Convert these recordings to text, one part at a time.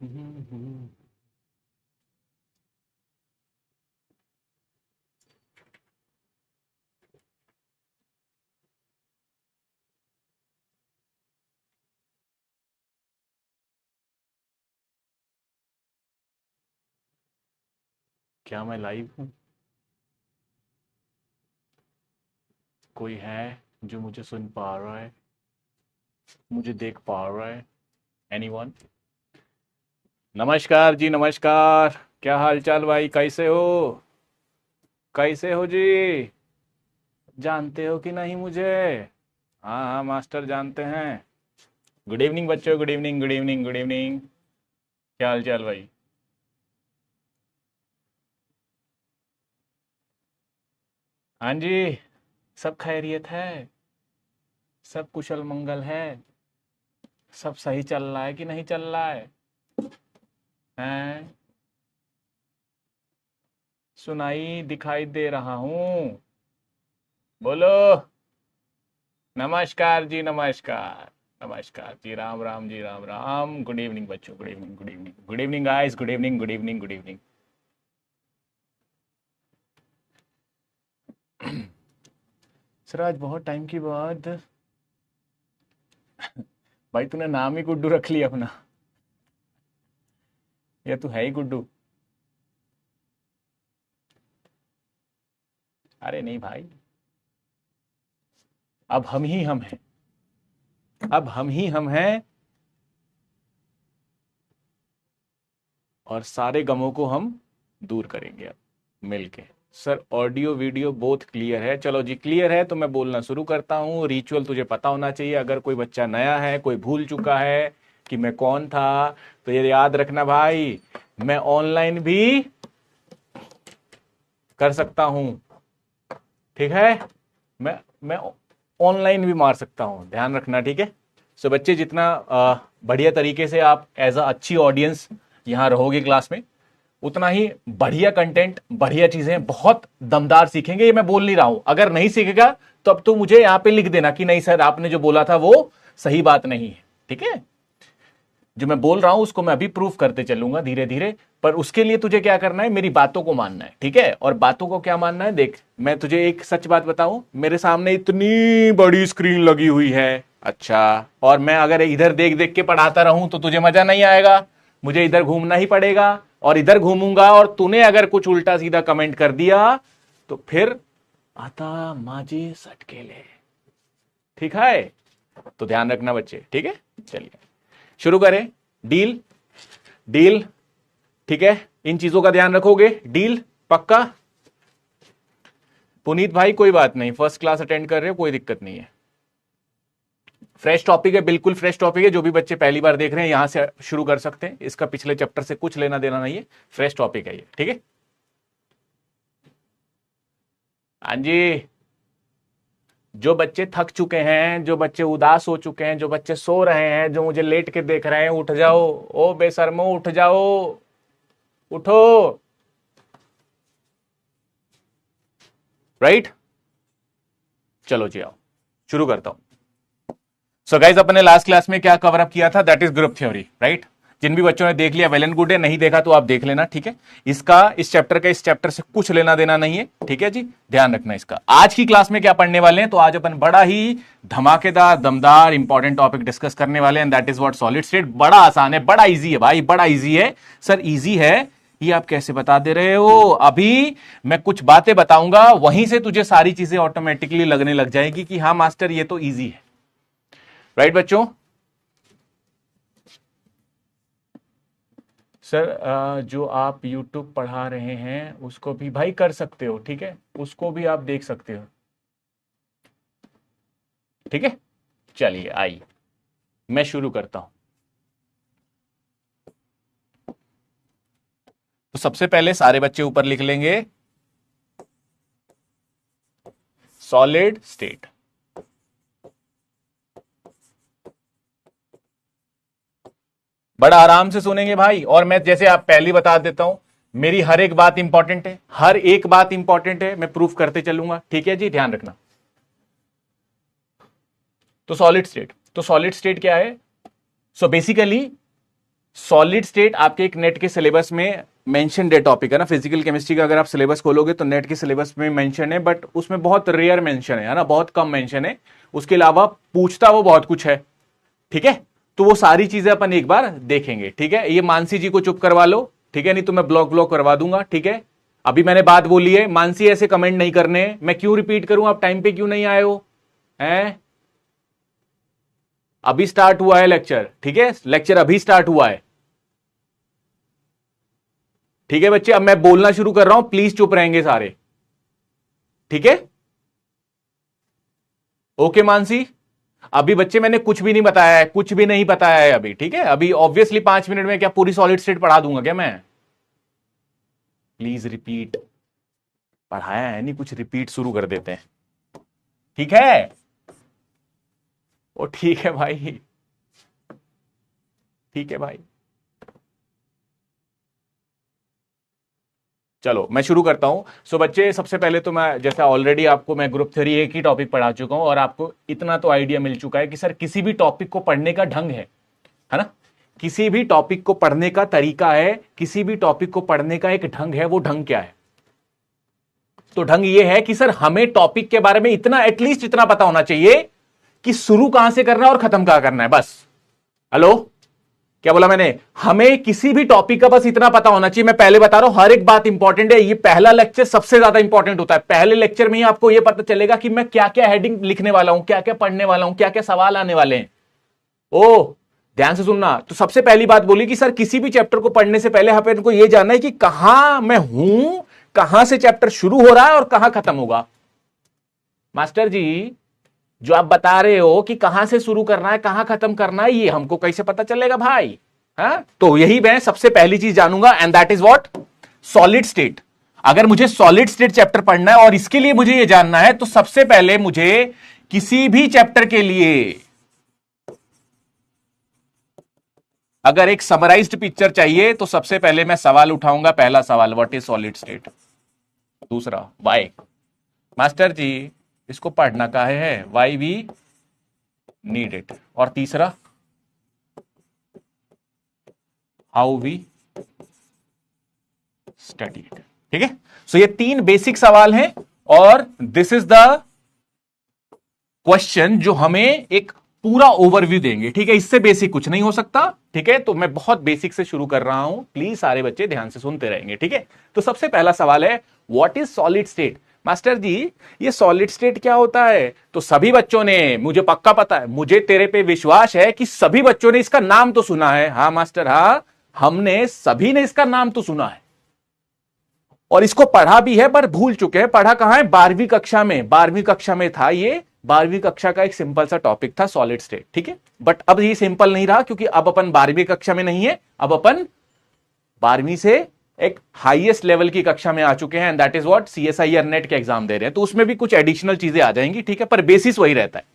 हम्म। क्या मैं लाइव हूँ? कोई है जो मुझे सुन पा रहा है, मुझे देख पा रहा है? एनीवन? नमस्कार जी, नमस्कार। क्या हाल चाल भाई, कैसे हो? कैसे हो जी? जानते हो कि नहीं मुझे? हाँ हाँ मास्टर, जानते हैं। गुड इवनिंग बच्चों, good evening, good evening, good evening. क्या हाल चाल भाई? हाँ जी। सब खैरियत है। सब कुशल मंगल है। सब सही चल रहा है कि नहीं चल रहा है? हैं? सुनाई दिखाई दे रहा हूँ। बोलो। नमस्कार जी, नमस्कार। नमस्कार जी, राम राम जी, राम राम। गुड इवनिंग बच्चों, good evening, good evening, good evening guys, good evening, good evening, good evening. Sir आज बहुत टाइम के बाद। भाई तूने नाम ही गुड्डू रख लिया अपना। या तू है ही गुड्डू? अरे नहीं भाई। अब हम ही हम हैं। अब हम ही हम हैं। और सारे गमों को हम दूर करेंगे अब मिलके। Sir audio video both clear है। चलो जी, क्लियर है तो मैं बोलना शुरू करता हूँ। रिचुअल तुझे पता होना चाहिए, अगर कोई बच्चा नया है, कोई भूल चुका है कि मैं कौन था, तो ये याद रखना भाई, मैं ऑनलाइन भी कर सकता हूँ। ठीक है? मैं ऑनलाइन भी मार सकता हूँ, ध्यान रखना, ठीक है? सो बच्चे, जितना बढ़िया तरीके से आप एज अ अच्छी ऑडियंस यहाँ रहोगे क्लास में, उतना ही बढ़िया कंटेंट, बढ़िया चीजें बहुत दमदार सीखेंगे। ये मैं बोल नहीं रहा हूं, अगर नहीं सीखेगा तो अब तो मुझे यहां पे लिख देना कि नहीं सर, आपने जो बोला था वो सही बात नहीं है। ठीक है? जो मैं बोल रहा हूं उसको मैं अभी प्रूफ करते चलूंगा धीरे धीरे। पर उसके लिए तुझे क्या करना है, मेरी बातों को मानना है। ठीक है? और बातों को क्या मानना है, देख मैं तुझे एक सच बात बताऊं, मेरे सामने इतनी बड़ी स्क्रीन लगी हुई है। अच्छा। और मैं अगर इधर देख देख के पढ़ाता रहूं तो तुझे मजा नहीं आएगा। मुझे इधर घूमना ही पड़ेगा। और इधर घूमूंगा और तूने अगर कुछ उल्टा सीधा कमेंट कर दिया तो फिर आता माजी सटकेले। ठीक है? तो ध्यान रखना बच्चे, ठीक है? चलिए शुरू करें। डील? डील? ठीक है? इन चीजों का ध्यान रखोगे? डील? पक्का? पुनीत भाई कोई बात नहीं, फर्स्ट क्लास अटेंड कर रहे हो, कोई दिक्कत नहीं है। फ्रेश टॉपिक है, बिल्कुल फ्रेश टॉपिक है। जो भी बच्चे पहली बार देख रहे हैं यहां से शुरू कर सकते हैं, इसका पिछले चैप्टर से कुछ लेना देना नहीं है। फ्रेश टॉपिक है ये, ठीक है? हाँ जी। जो बच्चे थक चुके हैं, जो बच्चे उदास हो चुके हैं, जो बच्चे सो रहे हैं, जो मुझे लेट के देख रहे हैं, उठ जाओ। ओ बेशर्मो, उठ जाओ। उठो। राइट? चलो जी आओ, शुरू करता हूं। सो गाइज, अपने लास्ट क्लास में क्या कवर अप किया था, that is group theory, right? जिन भी बच्चों ने देख लिया वेल एंड गुड है, नहीं देखा तो आप देख लेना, ठीक है? इसका इस चैप्टर से कुछ लेना देना नहीं है, ठीक है जी? ध्यान रखना इसका। आज की क्लास में क्या पढ़ने वाले हैं, तो आज अपन बड़ा ही धमाकेदार दमदार इंपॉर्टेंट टॉपिक डिस्कस करने वाले हैं, that is what solid state. बड़ा आसान है, बड़ा इजी है भाई, बड़ा इजी है। सर इजी है ये आप कैसे बता दे रहे हो? अभी मैं कुछ बातें बताऊंगा, वहीं से तुझे सारी चीजें ऑटोमेटिकली लगने लग जाएगी कि हाँ मास्टर ये तो इजी है। राइट बच्चों? सर जो आप YouTube पढ़ा रहे हैं उसको भी भाई कर सकते हो, ठीक है? उसको भी आप देख सकते हो, ठीक है? चलिए आइए, मैं शुरू करता हूं। तो सबसे पहले सारे बच्चे ऊपर लिख लेंगे सॉलिड स्टेट। बड़ा आराम से सुनेंगे भाई, और मैं जैसे आप पहले बता देता हूं, मेरी हर एक बात इंपॉर्टेंट है, हर एक बात इंपॉर्टेंट है, मैं प्रूफ करते चलूंगा, ठीक है जी? ध्यान रखना। तो सॉलिड स्टेट क्या है? सो बेसिकली सॉलिड स्टेट आपके एक नेट के सिलेबस में मेंशन डे टॉपिक है ना, फिजिकल केमिस्ट्री का अगर आप सिलेबस खोलोगे तो नेट के सिलेबस में मेंशन है, बट उसमें बहुत रेयर मेंशन है ना, बहुत कम मेंशन है। उसके अलावा पूछता वो बहुत कुछ है, ठीक है। तो वो सारी चीजें अपन एक बार देखेंगे, ठीक है। ये मानसी जी को चुप करवा लो, ठीक है, नहीं तो मैं ब्लॉक करवा दूंगा, ठीक है। अभी मैंने बात बोली है, मानसी ऐसे कमेंट नहीं करने, मैं क्यों रिपीट करूं, आप टाइम पे क्यों नहीं आए हो, हैं? अभी स्टार्ट हुआ है लेक्चर, ठीक है, लेक्चर अभी स्टार्ट हुआ है, ठीक है बच्चे। अब मैं बोलना शुरू कर रहा हूं, प्लीज चुप रहेंगे सारे, ठीक है। ओके मानसी, अभी बच्चे मैंने कुछ भी नहीं बताया है, कुछ भी नहीं बताया है अभी, ठीक है। अभी ऑब्वियसली 5 मिनट में क्या पूरी सॉलिड स्टेट पढ़ा दूंगा क्या मैं? प्लीज रिपीट, पढ़ाया है नहीं कुछ, रिपीट शुरू कर देते हैं, ठीक है। ओ ठीक है भाई, ठीक है भाई, चलो मैं शुरू करता हूं। सो बच्चे, सबसे पहले तो मैं जैसा ऑलरेडी आपको मैं ग्रुप थ्योरी एक ही टॉपिक पढ़ा चुका हूं, और आपको इतना तो आइडिया मिल चुका है कि सर किसी भी टॉपिक को पढ़ने का ढंग है ना, किसी भी टॉपिक को पढ़ने का तरीका है, किसी भी टॉपिक को पढ़ने का एक ढंग है। वो ढंग क्या है? तो ढंग ये है कि सर हमें टॉपिक के बारे में इतना, एटलीस्ट इतना पता होना चाहिए कि शुरू कहां से करना है और खत्म कहां करना है, बस। हेलो, क्या बोला मैंने? हमें किसी भी टॉपिक का बस इतना पता होना चाहिए। मैं पहले बता रहा हूं, हर एक बात इंपॉर्टेंट है। ये पहला लेक्चर सबसे ज्यादा इंपॉर्टेंट होता है। पहले लेक्चर में ही आपको यह पता चलेगा कि मैं क्या क्या हेडिंग लिखने वाला हूं, क्या क्या पढ़ने वाला हूं, क्या क्या सवाल आने वाले हैं। ओ, ध्यान से सुनना। तो सबसे पहली बात बोली कि सर किसी भी चैप्टर को पढ़ने से पहले हमें इनको यह जानना है कि कहां मैं हूं, कहां से चैप्टर शुरू हो रहा है और कहां खत्म होगा। मास्टर जी, जो आप बता रहे हो कि कहां से शुरू करना है कहां खत्म करना है, ये हमको कैसे पता चलेगा भाई? हाँ, तो यही मैं सबसे पहली चीज जानूंगा, and that is what? Solid state. अगर मुझे सॉलिड स्टेट चैप्टर पढ़ना है और इसके लिए मुझे यह जानना है, तो सबसे पहले मुझे किसी भी चैप्टर के लिए अगर एक समराइज्ड पिक्चर चाहिए, तो सबसे पहले मैं सवाल उठाऊंगा। पहला सवाल, व्हाट इज सॉलिड स्टेट। दूसरा, वाई। मास्टर जी, इसको पढ़ना काहे है, वाई वी नीड इट। और तीसरा, हाउ वी स्टडी इट। ठीक है, सो ये 3 बेसिक सवाल हैं, और दिस इज द क्वेश्चन जो हमें एक पूरा ओवरव्यू देंगे। ठीक है, इससे बेसिक कुछ नहीं हो सकता। ठीक है, तो मैं बहुत बेसिक से शुरू कर रहा हूं, प्लीज सारे बच्चे ध्यान से सुनते रहेंगे। ठीक है, तो सबसे पहला सवाल है, what is solid state. Master जी, ये सॉलिड स्टेट क्या होता है? तो सभी बच्चों ने, मुझे पक्का पता है, मुझे तेरे पे विश्वास है कि सभी बच्चों ने इसका नाम तो सुना है। हाँ मास्टर, हाँ, हमने सभी ने इसका नाम तो सुना है और इसको पढ़ा भी है, पर भूल चुके हैं। पढ़ा कहां है? 12वीं कक्षा में। 12वीं कक्षा में था ये, 12वीं कक्षा का एक सिंपल सा टॉपिक था, सॉलिड स्टेट। ठीक है, बट अब ये सिंपल नहीं रहा, क्योंकि अब अपन 12वीं कक्षा में नहीं है, अब अपन 12वीं से एक हाईएस्ट लेवल की कक्षा में आ चुके हैं, and that is what, CSIR net के एग्जाम दे रहे हैं। तो उसमें भी कुछ एडिशनल चीजें आ जाएंगी, ठीक है, पर बेसिस वही रहता है।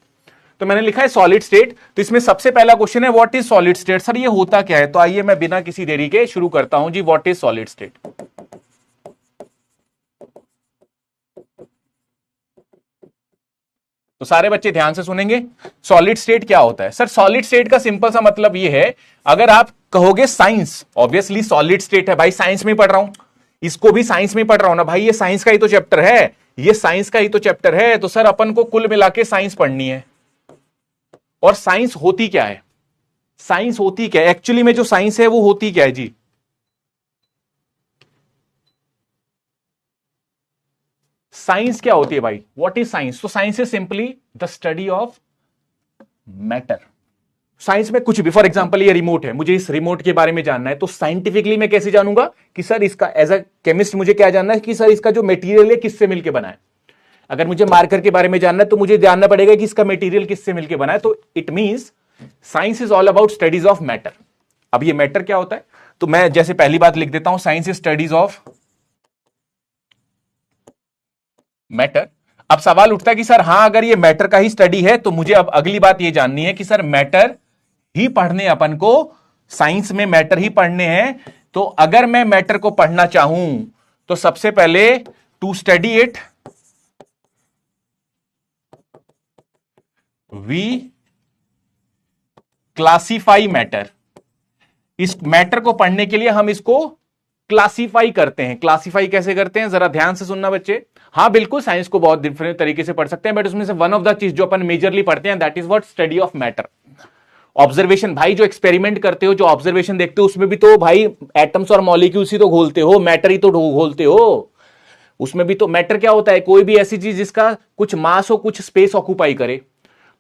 तो मैंने लिखा है सॉलिड स्टेट, तो इसमें सबसे पहला क्वेश्चन है, what is solid state. Sir ये होता क्या है? तो आइए मैं बिना किसी देरी के शुरू करता हूं जी। What is solid state? तो सारे बच्चे ध्यान से सुनेंगे। सॉलिड स्टेट क्या होता है? सर सॉलिड स्टेट का सिंपल सा मतलब ये है, अगर आप कहोगे साइंस, ऑब्वियसली सॉलिड स्टेट है भाई, साइंस में पढ़ रहा हूं, इसको भी साइंस में पढ़ रहा हूं ना भाई, ये साइंस का ही तो चैप्टर है, ये साइंस का ही तो चैप्टर है। तो सर अपन को कुल मिला के साइंस पढ़नी है। और साइंस होती क्या है? साइंस होती क्या है एक्चुअली में? जो साइंस है वो होती क्या है जी? साइंस क्या होती है भाई? What is science? तो science is simply the study of matter. Science में कुछ भी, फॉर एग्जांपल ये रिमोट है, मुझे इस रिमोट के बारे में जानना है, तो साइंटिफिकली मैं कैसे जानूंगा कि सर इसका, एज अ केमिस्ट मुझे क्या जानना है कि सर इसका जो मटेरियल है किससे मिलकर बना है। अगर मुझे मार्कर के बारे में जानना है, तो मुझे जानना पड़ेगा कि इसका मटेरियल किससे मिलकर बना है। तो it means science is all about studies of matter. अब ये मैटर क्या होता है, तो मैं जैसे पहली बात लिख देता हूं, science is studies of matter. अब सवाल उठता है कि सर हाँ, अगर ये मैटर का ही स्टडी है, तो मुझे अब अगली बात ये जाननी है कि सर मैटर ही पढ़ने, अपन को साइंस में मैटर ही पढ़ने हैं। तो अगर मैं मैटर को पढ़ना चाहूं, तो सबसे पहले to study it we classify matter. इस मैटर को पढ़ने के लिए हम इसको क्लासीफाई करते हैं। क्लासीफाई कैसे करते हैं जरा ध्यान से सुनना बच्चे। हाँ बिल्कुल साइंस को बहुत डिफरेंट तरीके से पढ़ सकते हैं, बट उसमें से वन ऑफ द चीज जो अपन मेजरली पढ़ते हैं that is what, study of matter. Observation भाई, जो एक्सपेरिमेंट करते हो, जो ऑब्जर्वेशन देखते हो, उसमें भी तो भाई एटम्स और मॉलिक्यूल्स ही तो घोलते हो, मैटर ही तो घोलते हो। उसमें भी तो मैटर क्या होता है, कोई भी ऐसी चीज जिसका कुछ मास हो, कुछ स्पेस ऑक्यूपाई करे।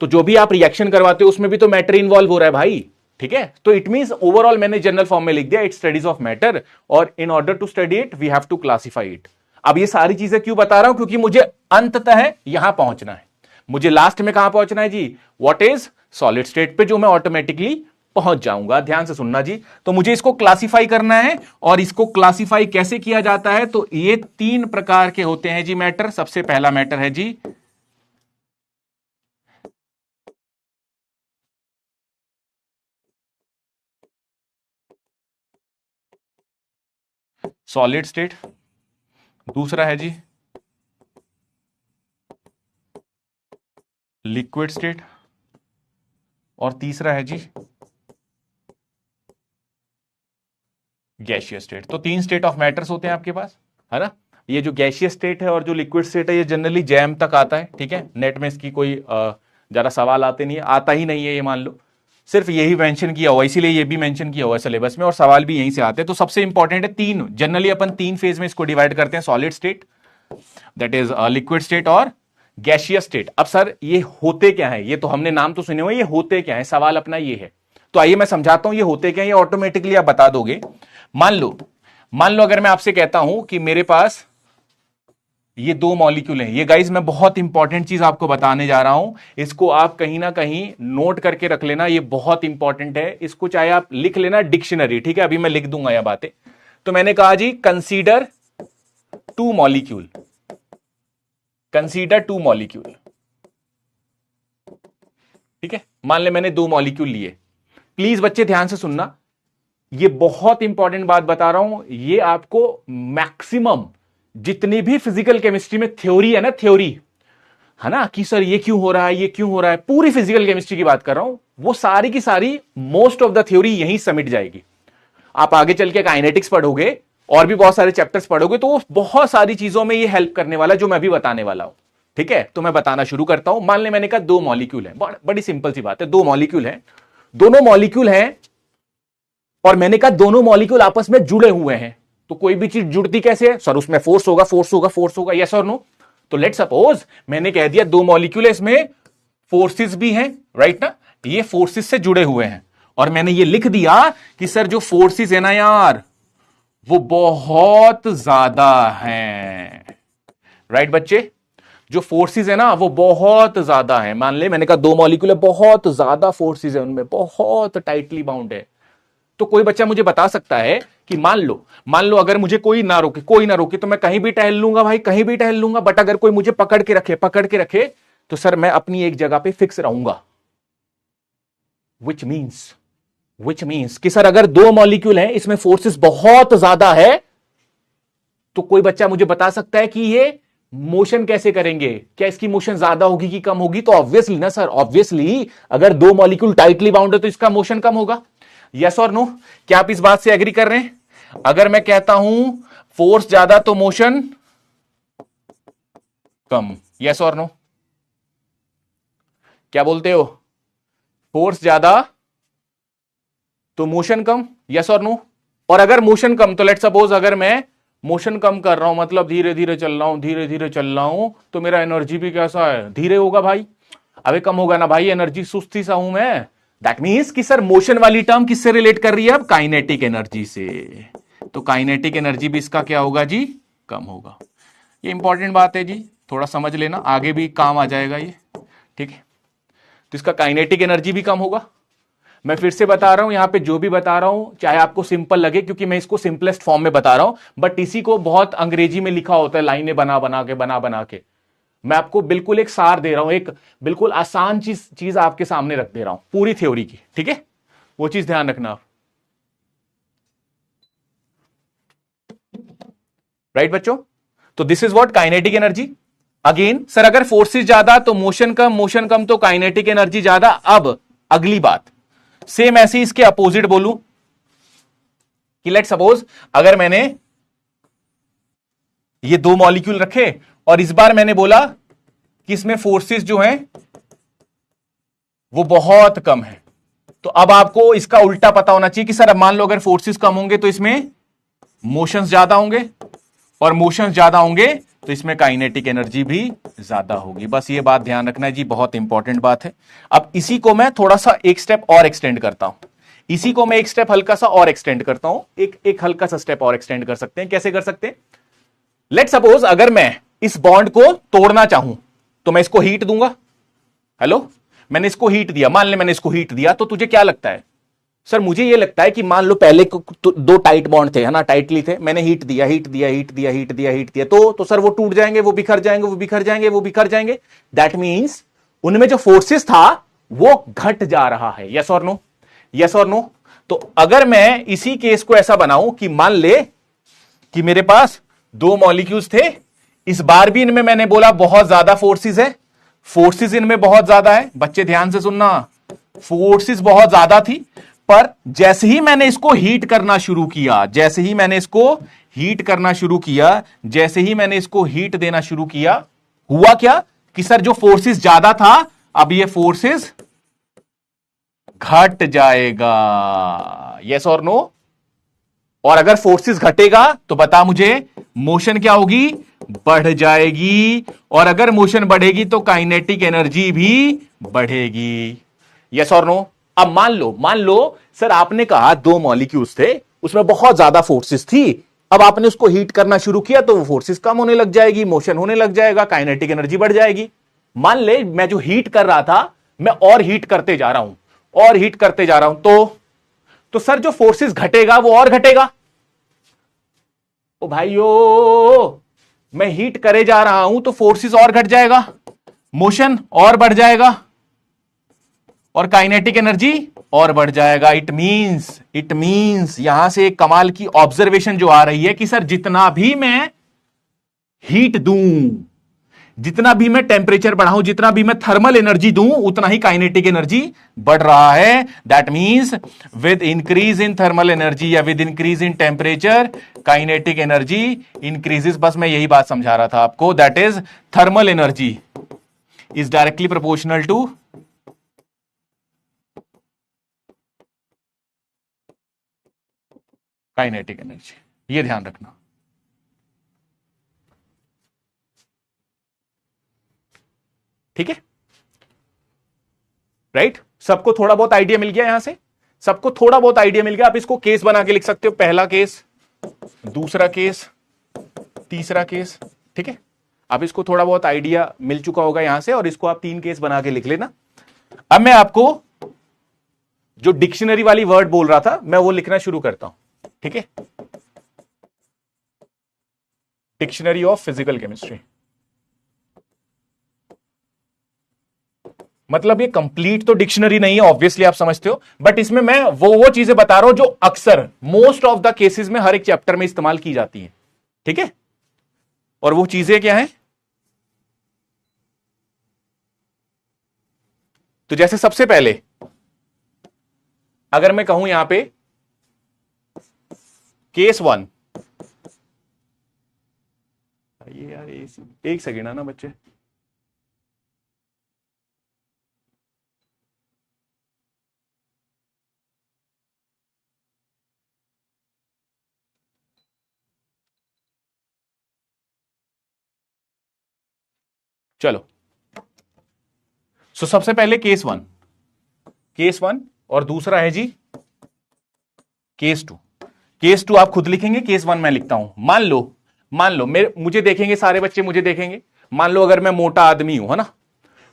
तो जो भी आप रिएक्शन करवाते हो उसमें भी तो मैटर इन्वॉल्व हो रहा है भाई, ठीक है। तो इट मींस ओवरऑल मैंने जनरल फॉर्म में लिख दिया, इट स्टडीज ऑफ मैटर, और in order to study it we have to classify it. अब ये सारी चीजें क्यों बता रहा हूं, क्योंकि मुझे अंततः यहां पहुंचना है। मुझे लास्ट में कहां पहुंचना है जी, व्हाट इज सॉलिड स्टेट पे, जो मैं ऑटोमेटिकली पहुंच जाऊंगा। ध्यान से सुनना जी। तो मुझे इसको क्लासिफाई करना है, और इसको क्लासिफाई कैसे किया जाता है, तो ये 3 प्रकार के होते हैं जी मैटर। सबसे पहला मैटर है जी सॉलिड स्टेट, दूसरा है जी लिक्विड स्टेट, और तीसरा है जी गैसियस स्टेट। तो 3 स्टेट ऑफ मैटर्स होते हैं आपके पास, है ना। ये जो गैसियस स्टेट है और जो लिक्विड स्टेट है ये जनरली जैम तक आता है, ठीक है। नेट में इसकी कोई ज्यादा सवाल आते नहीं है, आता ही नहीं है ये मान लो, सिर्फ यही मेंशन किया हुआ, इसीलिए ये भी मेंशन किया हुआ है सिलेबस में, और सवाल भी यहीं से आते हैं। तो सबसे इंपॉर्टेंट है 3, जनरली अपन 3 फेज में इसको डिवाइड करते हैं, solid state, that is liquid state और गैसियस स्टेट। अब सर ये होते क्या है, ये तो हमने नाम तो सुने हुए, ये होते क्या है, सवाल अपना ये है। तो आइए मैं समझाता हूं ये होते क्या है, ये ऑटोमेटिकली आप बता दोगे। मान लो अगर मैं आपसे कहता हूं कि मेरे पास ये 2 मॉलिक्यूल हैं, ये गाइज मैं बहुत इंपॉर्टेंट चीज आपको बताने जा रहा हूं, इसको आप कहीं ना कहीं नोट करके रख लेना, ये बहुत इंपॉर्टेंट है। इसको चाहे आप लिख लेना डिक्शनरी, ठीक है, अभी मैं लिख दूंगा यह बातें। तो मैंने कहा जी कंसीडर 2 मॉलिक्यूल, कंसीडर 2 मॉलिक्यूल, ठीक है। मान ले मैंने 2 मॉलिक्यूल लिए। प्लीज बच्चे ध्यान से सुनना, ये बहुत इंपॉर्टेंट बात बता रहा हूं, ये आपको मैक्सिमम जितनी भी फिजिकल केमिस्ट्री में थ्योरी है ना, थ्योरी है ना, कि सर ये क्यों हो रहा है, ये क्यों हो रहा है, पूरी फिजिकल केमिस्ट्री की बात कर रहा हूं, वो सारी की सारी मोस्ट ऑफ द थ्योरी यहीं समिट जाएगी। आप आगे चल के काइनेटिक्स पढ़ोगे और भी बहुत सारे चैप्टर्स पढ़ोगे, तो बहुत सारी चीजों में ये हेल्प करने वाला जो मैं भी बताने वाला हूं, ठीक है। तो मैं बताना शुरू करता हूं। मान ले मैंने कहा 2 मॉलिक्यूल है, बड़ी सिंपल सी बात है, 2 मॉलिक्यूल है, दोनों मॉलिक्यूल हैं, और मैंने कहा दोनों मॉलिक्यूल आपस में जुड़े हुए हैं। तो कोई भी चीज जुड़ती कैसे है सर, उसमें फोर्स होगा, फोर्स होगा, फोर्स होगा, यस और नो। तो लेट सपोज मैंने कह दिया 2 मॉलिक्यूल है, इसमें फोर्सेस भी हैं, राइट ना, ये फोर्सेस से जुड़े हुए हैं, और मैंने ये लिख दिया कि सर जो फोर्सेस है ना यार वो बहुत ज्यादा हैं, राइट बच्चे, जो फोर्सेस है ना वो बहुत ज्यादा है। मान ले मैंने कहा 2 मॉलिक्यूल है, बहुत ज्यादा फोर्सेस है उनमें, बहुत टाइटली बाउंड है। तो कोई बच्चा मुझे बता सकता है कि मान लो अगर मुझे कोई ना रोके तो मैं कहीं भी टहल लूंगा भाई, कहीं भी टहल लूंगा, बट अगर कोई मुझे पकड़ के रखे तो सर मैं अपनी एक जगह पे फिक्स रहूंगा। विच मीन्स कि सर अगर 2 मॉलिक्यूल हैं, इसमें फोर्सेस बहुत ज्यादा है, तो कोई बच्चा मुझे बता सकता है कि ये मोशन कैसे करेंगे, क्या इसकी मोशन ज्यादा होगी कि कम होगी। तो ऑब्वियसली ना सर, ऑब्वियसली अगर 2 मॉलिक्यूल टाइटली बाउंड है तो इसका मोशन कम होगा, यस और नो। क्या आप इस बात से एग्री कर रहे हैं। अगर मैं कहता हूं फोर्स ज्यादा तो मोशन कम, यस और नो, क्या बोलते हो, फोर्स ज्यादा तो मोशन कम, यस और नो। और अगर मोशन कम, तो लेट सपोज अगर मैं मोशन कम कर रहा हूं, मतलब धीरे धीरे चल रहा हूं, धीरे धीरे चल रहा हूं, तो मेरा एनर्जी भी कैसा है, धीरे होगा भाई, अबे कम होगा ना भाई, एनर्जी सुस्ती सा हूं मैं। दैट मीन्स कि सर मोशन वाली टर्म किससे रिलेट कर रही है, अब काइनेटिक एनर्जी से। तो काइनेटिक एनर्जी भी इसका क्या होगा जी, कम होगा। ये इंपॉर्टेंट बात है जी, थोड़ा समझ लेना, आगे भी काम आ जाएगा ये, ठीक है। तो इसका काइनेटिक एनर्जी भी कम होगा। मैं फिर से बता रहा हूं, यहां पे जो भी बता रहा हूं चाहे आपको सिंपल लगे, क्योंकि मैं इसको सिंपलेस्ट फॉर्म में बता रहा हूं, बट इसी को बहुत अंग्रेजी में लिखा होता है, लाइनें बना बना के। मैं आपको बिल्कुल एक सार दे रहा हूं, एक बिल्कुल आसान चीज आपके सामने रख दे रहा हूं पूरी थ्योरी की, ठीक है, वो चीज ध्यान रखना आप, राइट बच्चों। तो this is what kinetic energy. Again sir अगर फोर्सेस ज्यादा तो मोशन कम तो काइनेटिक एनर्जी ज्यादा। अब अगली बात सेम ऐसे इसके अपोजिट बोलूं, कि लेट सपोज अगर मैंने ये दो मॉलिक्यूल रखे और इस बार मैंने बोला कि इसमें फोर्सेस जो हैं वो बहुत कम है, तो अब आपको इसका उल्टा पता होना चाहिए कि सर अब मान लो अगर फोर्सेस कम होंगे तो इसमें मोशंस ज्यादा होंगे, और मोशंस ज्यादा होंगे तो इसमें काइनेटिक एनर्जी भी ज्यादा होगी। बस ये बात ध्यान रखना है जी, बहुत इंपॉर्टेंट बात है। अब इसी को मैं थोड़ा सा एक स्टेप और एक्सटेंड करता हूं, इसी को मैं एक स्टेप हल्का सा और एक्सटेंड करता हूं, एक हल्का सा स्टेप और एक्सटेंड कर सकते हैं। कैसे कर सकते हैं? लेट सपोज अगर मैं इस बॉन्ड को तोड़ना चाहूं तो मैं इसको हीट दूंगा। हेलो, मैंने इसको हीट दिया, मान ले मैंने इसको हीट दिया, तो तुझे क्या लगता है? सर मुझे ये लगता है कि मान लो पहले तो दो टाइट बॉन्ड थे, है ना, टाइटली थे, मैंने हीट दिया हीट दिया हीट दिया हीट दिया हीट दिया, तो सर वो टूट जाएंगे, वो बिखर जाएंगे, वो बिखर जाएंगे, वो बिखर जाएंगे। दैट मीन्स उनमें जो फोर्सेस था वो घट जा रहा है। यस और नो? यस और नो? तो अगर मैं इसी केस को ऐसा बनाऊं कि मान ले कि मेरे पास दो मॉलिक्यूल्स थे, इस बार भी इनमें मैंने बोला बहुत ज्यादा फोर्सेस है, फोर्सेस इनमें बहुत ज्यादा है। बच्चे ध्यान से सुनना, फोर्सेस बहुत ज्यादा थी, पर जैसे ही मैंने इसको हीट करना शुरू किया, जैसे ही मैंने इसको हीट करना शुरू किया, जैसे ही मैंने इसको हीट देना शुरू किया, हुआ क्या कि सर जो फोर्सेस ज्यादा था अब ये फोर्सेस घट जाएगा। यस और नो? और अगर फोर्सेस घटेगा तो बता मुझे मोशन क्या होगी? बढ़ जाएगी। और अगर मोशन बढ़ेगी तो काइनेटिक एनर्जी भी बढ़ेगी। यस और नो? अब मान लो सर आपने कहा दो मॉलिक्यूल्स थे, उसमें बहुत ज्यादा फोर्सेस थी, अब आपने उसको हीट करना शुरू किया तो वो फोर्सेस कम होने लग जाएगी, मोशन होने लग जाएगा, काइनेटिक एनर्जी बढ़ जाएगी। मान ले मैं जो हीट कर रहा था मैं और हीट करते जा रहा हूं, और हीट करते जा रहा हूं, तो सर जो फोर्सेस घटेगा वो और घटेगा। ओ भाइयों, मैं हीट करे जा रहा हूं तो फोर्सेस और घट जाएगा, मोशन और बढ़ जाएगा, और काइनेटिक एनर्जी और बढ़ जाएगा। इट मींस यहां से एक कमाल की ऑब्जर्वेशन जो आ रही है कि सर जितना भी मैं हीट दूं, जितना भी मैं टेम्परेचर बढ़ाऊं, जितना भी मैं थर्मल एनर्जी दूं, उतना ही काइनेटिक एनर्जी बढ़ रहा है। That means with increase in thermal energy या with increase in temperature kinetic energy increases. बस मैं यही बात समझा रहा था आपको, that is thermal energy is directly proportional to kinetic energy. ये ध्यान रखना। ठीक है? राइट? सबको थोड़ा बहुत आइडिया मिल गया? यहां से सबको थोड़ा बहुत आइडिया मिल गया। आप इसको केस बना के लिख सकते हो, पहला केस, दूसरा केस, तीसरा केस। ठीक है? आप इसको थोड़ा बहुत आइडिया मिल चुका होगा यहां से, और इसको आप 3 केस बना के लिख लेना। अब मैं आपको जो डिक्शनरी वाली वर्ड बोल रहा था मैं वो लिखना शुरू करता हूं। ठीक है? डिक्शनरी ऑफ फिजिकल केमिस्ट्री, मतलब ये कंप्लीट तो डिक्शनरी नहीं है, ऑब्वियसली आप समझते हो, बट इसमें मैं वो चीजें बता रहा हूं जो अक्सर मोस्ट ऑफ द केसेस में हर एक चैप्टर में इस्तेमाल की जाती है। ठीक है? और वो चीजें क्या है? तो जैसे सबसे पहले अगर मैं कहूं यहां पे केस 1, ये यार एक सेकेंड है ना बच्चे, चलो। सबसे पहले केस वन और दूसरा है जी केस 2। केस 2 आप खुद लिखेंगे, केस 1 मैं लिखता हूं। मान लो मुझे देखेंगे सारे बच्चे, मुझे देखेंगे। मान लो अगर मैं मोटा आदमी हूं, है ना,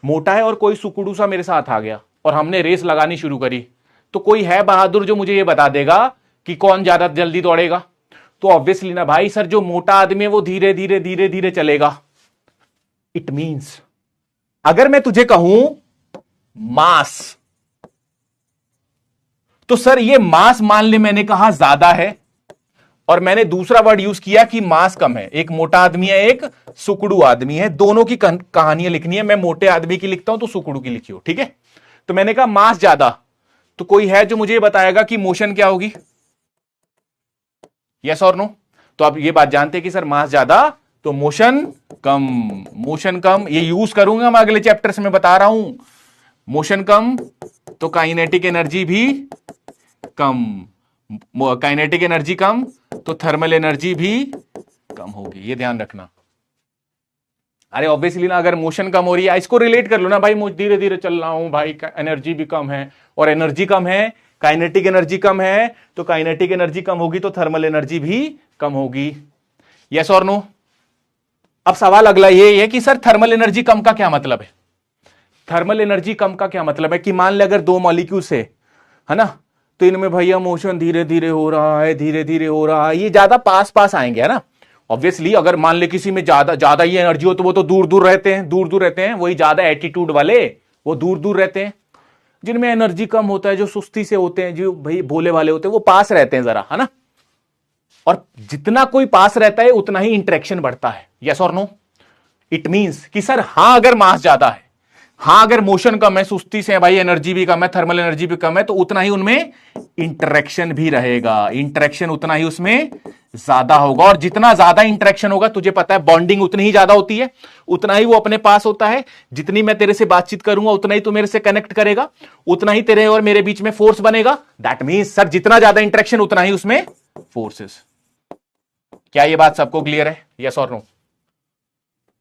मोटा है, और कोई सुकुड़ू सा मेरे साथ आ गया और हमने रेस लगानी शुरू करी, तो कोई है बहादुर जो मुझे ये बता देगा कि कौन ज्यादा जल्दी दौड़ेगा? तो ऑब्वियसली ना भाई, सर जो मोटा आदमी है वो धीरे धीरे धीरे धीरे चलेगा। इट मींस अगर मैं तुझे कहूं मास, तो सर ये मास मान ले मैंने कहा ज्यादा है, और मैंने दूसरा वर्ड यूज किया कि मास कम है। एक मोटा आदमी है, एक सुकुड़ू आदमी है, दोनों की कहानियां लिखनी है। मैं मोटे आदमी की लिखता हूं तो सुकुड़ू की लिखियो। ठीक है? तो मैंने कहा मास ज्यादा, तो कोई है जो मुझे बताएगा कि मोशन क्या होगी? यस और नो? तो आप ये बात जानते हैं कि सर मास ज्यादा तो मोशन कम, मोशन कम, ये यूज करूंगा मैं अगले चैप्टर से, मैं बता रहा हूं। मोशन कम तो काइनेटिक एनर्जी भी कम, काइनेटिक एनर्जी कम तो थर्मल एनर्जी भी कम होगी, ये ध्यान रखना। अरे ऑब्वियसली ना, अगर मोशन कम हो रही है, इसको रिलेट कर लो ना भाई, मुझे धीरे धीरे चल रहा हूं भाई, एनर्जी भी कम है, और एनर्जी कम है, काइनेटिक एनर्जी कम है, तो काइनेटिक एनर्जी कम होगी तो थर्मल एनर्जी भी कम होगी। यस और नो? अब सवाल अगला ये है कि सर थर्मल एनर्जी कम का क्या मतलब है? थर्मल एनर्जी कम का क्या मतलब है कि मान ले अगर दो मॉलिक्यूल्स है ना, तो इनमें भैया मोशन धीरे धीरे हो रहा है, धीरे धीरे हो रहा है, ये ज्यादा पास पास आएंगे, है ना। ऑब्वियसली अगर मान ले किसी में ज्यादा ज्यादा ही एनर्जी हो तो वो तो दूर दूर रहते हैं, दूर दूर रहते हैं, वही ज्यादा एटीट्यूड वाले वो दूर दूर रहते हैं। जिनमें एनर्जी कम होता है, जो सुस्ती से होते हैं, जो भाई भोले वाले होते हैं, वो पास रहते हैं जरा, है ना। और जितना कोई पास रहता है उतना ही इंटरेक्शन बढ़ता है। यस और नो? इट मींस कि सर हां अगर मास ज्यादा है, हां अगर मोशन कम है, सुस्ती से है भाई, एनर्जी भी कम है, थर्मल एनर्जी भी कम है, तो उतना ही उनमें इंटरेक्शन भी रहेगा, इंटरेक्शन उतना ही उसमें ज्यादा होगा। और जितना ज्यादा इंटरेक्शन होगा, तुझे पता है बॉन्डिंग उतनी ही ज्यादा होती है, उतना ही वो अपने पास होता है। जितनी मैं तेरे से बातचीत करूंगा उतना ही तू मेरे से कनेक्ट करेगा, उतना ही तेरे और मेरे बीच में फोर्स बनेगा। दैट मींस सर जितना ज्यादा इंटरेक्शन उतना ही उसमें फोर्सेस। क्या ये बात सबको क्लियर है? यस और नो?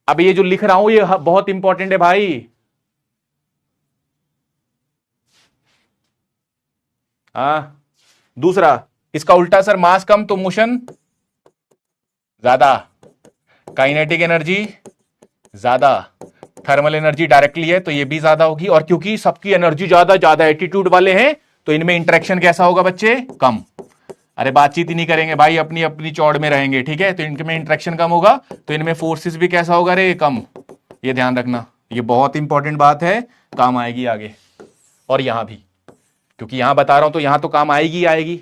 अब ये जो लिख रहा हूं ये बहुत इंपॉर्टेंट है भाई। दूसरा इसका उल्टा सर, मास कम तो मोशन ज्यादा, काइनेटिक एनर्जी ज्यादा, थर्मल एनर्जी डायरेक्टली है तो ये भी ज्यादा होगी। और क्योंकि सबकी एनर्जी ज्यादा, ज्यादा एटीट्यूड वाले हैं, तो इनमें इंटरेक्शन कैसा होगा बच्चे? कम। अरे बातचीत ही नहीं करेंगे भाई, अपनी अपनी चौड़ में रहेंगे, ठीक है, तो इनमें इंटरेक्शन कम होगा, तो इनमें फोर्सेस भी कैसा होगा रे? कम। ये ध्यान रखना, ये बहुत इंपॉर्टेंट बात है, काम आएगी आगे। और यहां भी, क्योंकि यहां बता रहा हूं तो यहां तो काम आएगी आएगी,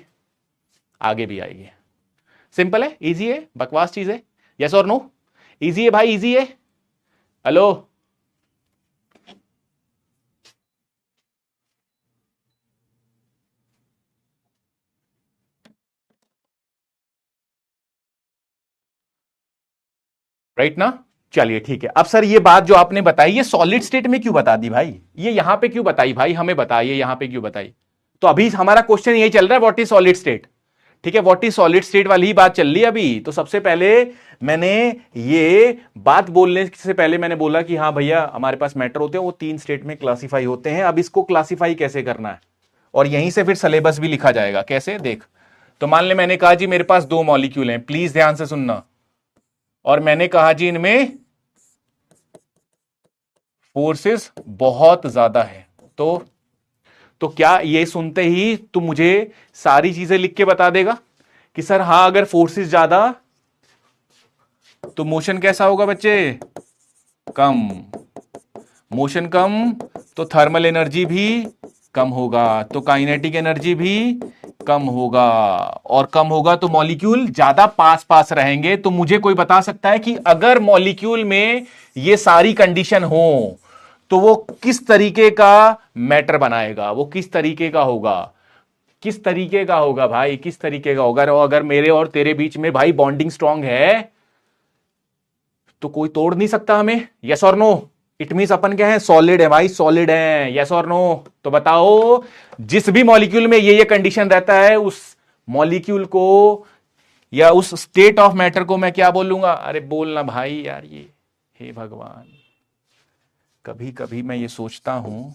आगे भी आएगी। सिंपल है, इजी है, बकवास चीज है? यस और नो? इजी है भाई, इजी है। हेलो, राइट ना? चलिए ठीक है। अब सर ये बात जो आपने बताई ये सॉलिड स्टेट में क्यों बता दी भाई? ये यहां पे क्यों बताई भाई? हमें बताइए यहां पे क्यों बताई। तो अभी हमारा क्वेश्चन यही चल रहा है, व्हाट इज सॉलिड स्टेट। ठीक है, व्हाट इज सॉलिड स्टेट वाली ही बात चल रही है अभी। तो सबसे पहले मैंने ये बात बोलने से पहले मैंने बोला कि हाँ भैया हमारे पास मैटर होते हैं, वो 3 स्टेट में क्लासिफाई होते हैं। अब इसको क्लासिफाई कैसे करना है, और यहीं से फिर सिलेबस भी लिखा जाएगा। कैसे? देख, तो मान ले मैंने कहा जी मेरे पास 2 मॉलिक्यूल हैं, प्लीज ध्यान से सुनना, और मैंने कहा जी इनमें फोर्सेस बहुत ज्यादा है। तो क्या ये सुनते ही तू मुझे सारी चीजें लिख के बता देगा कि सर हां अगर फोर्सेस ज्यादा तो मोशन कैसा होगा बच्चे? कम। मोशन कम तो थर्मल एनर्जी भी कम होगा, तो काइनेटिक एनर्जी भी कम होगा, और कम होगा तो मॉलिक्यूल ज्यादा पास पास रहेंगे। तो मुझे कोई बता सकता है कि अगर मॉलिक्यूल में ये सारी कंडीशन हो तो वो किस तरीके का मैटर बनाएगा? वो किस तरीके का होगा? किस तरीके का होगा भाई? किस तरीके का होगा? अगर मेरे और तेरे बीच में भाई बॉन्डिंग स्ट्रांग है तो कोई तोड़ नहीं सकता हमें। यस और नो? इट मींस अपन क्या है? सॉलिड है भाई, सॉलिड है। यस और नो? तो बताओ, जिस भी मॉलिक्यूल में ये कंडीशन रहता है उस मॉलिक्यूल को या उस स्टेट ऑफ मैटर को मैं क्या बोलूंगा? अरे बोलना भाई यार, ये हे भगवान, कभी कभी मैं ये सोचता हूं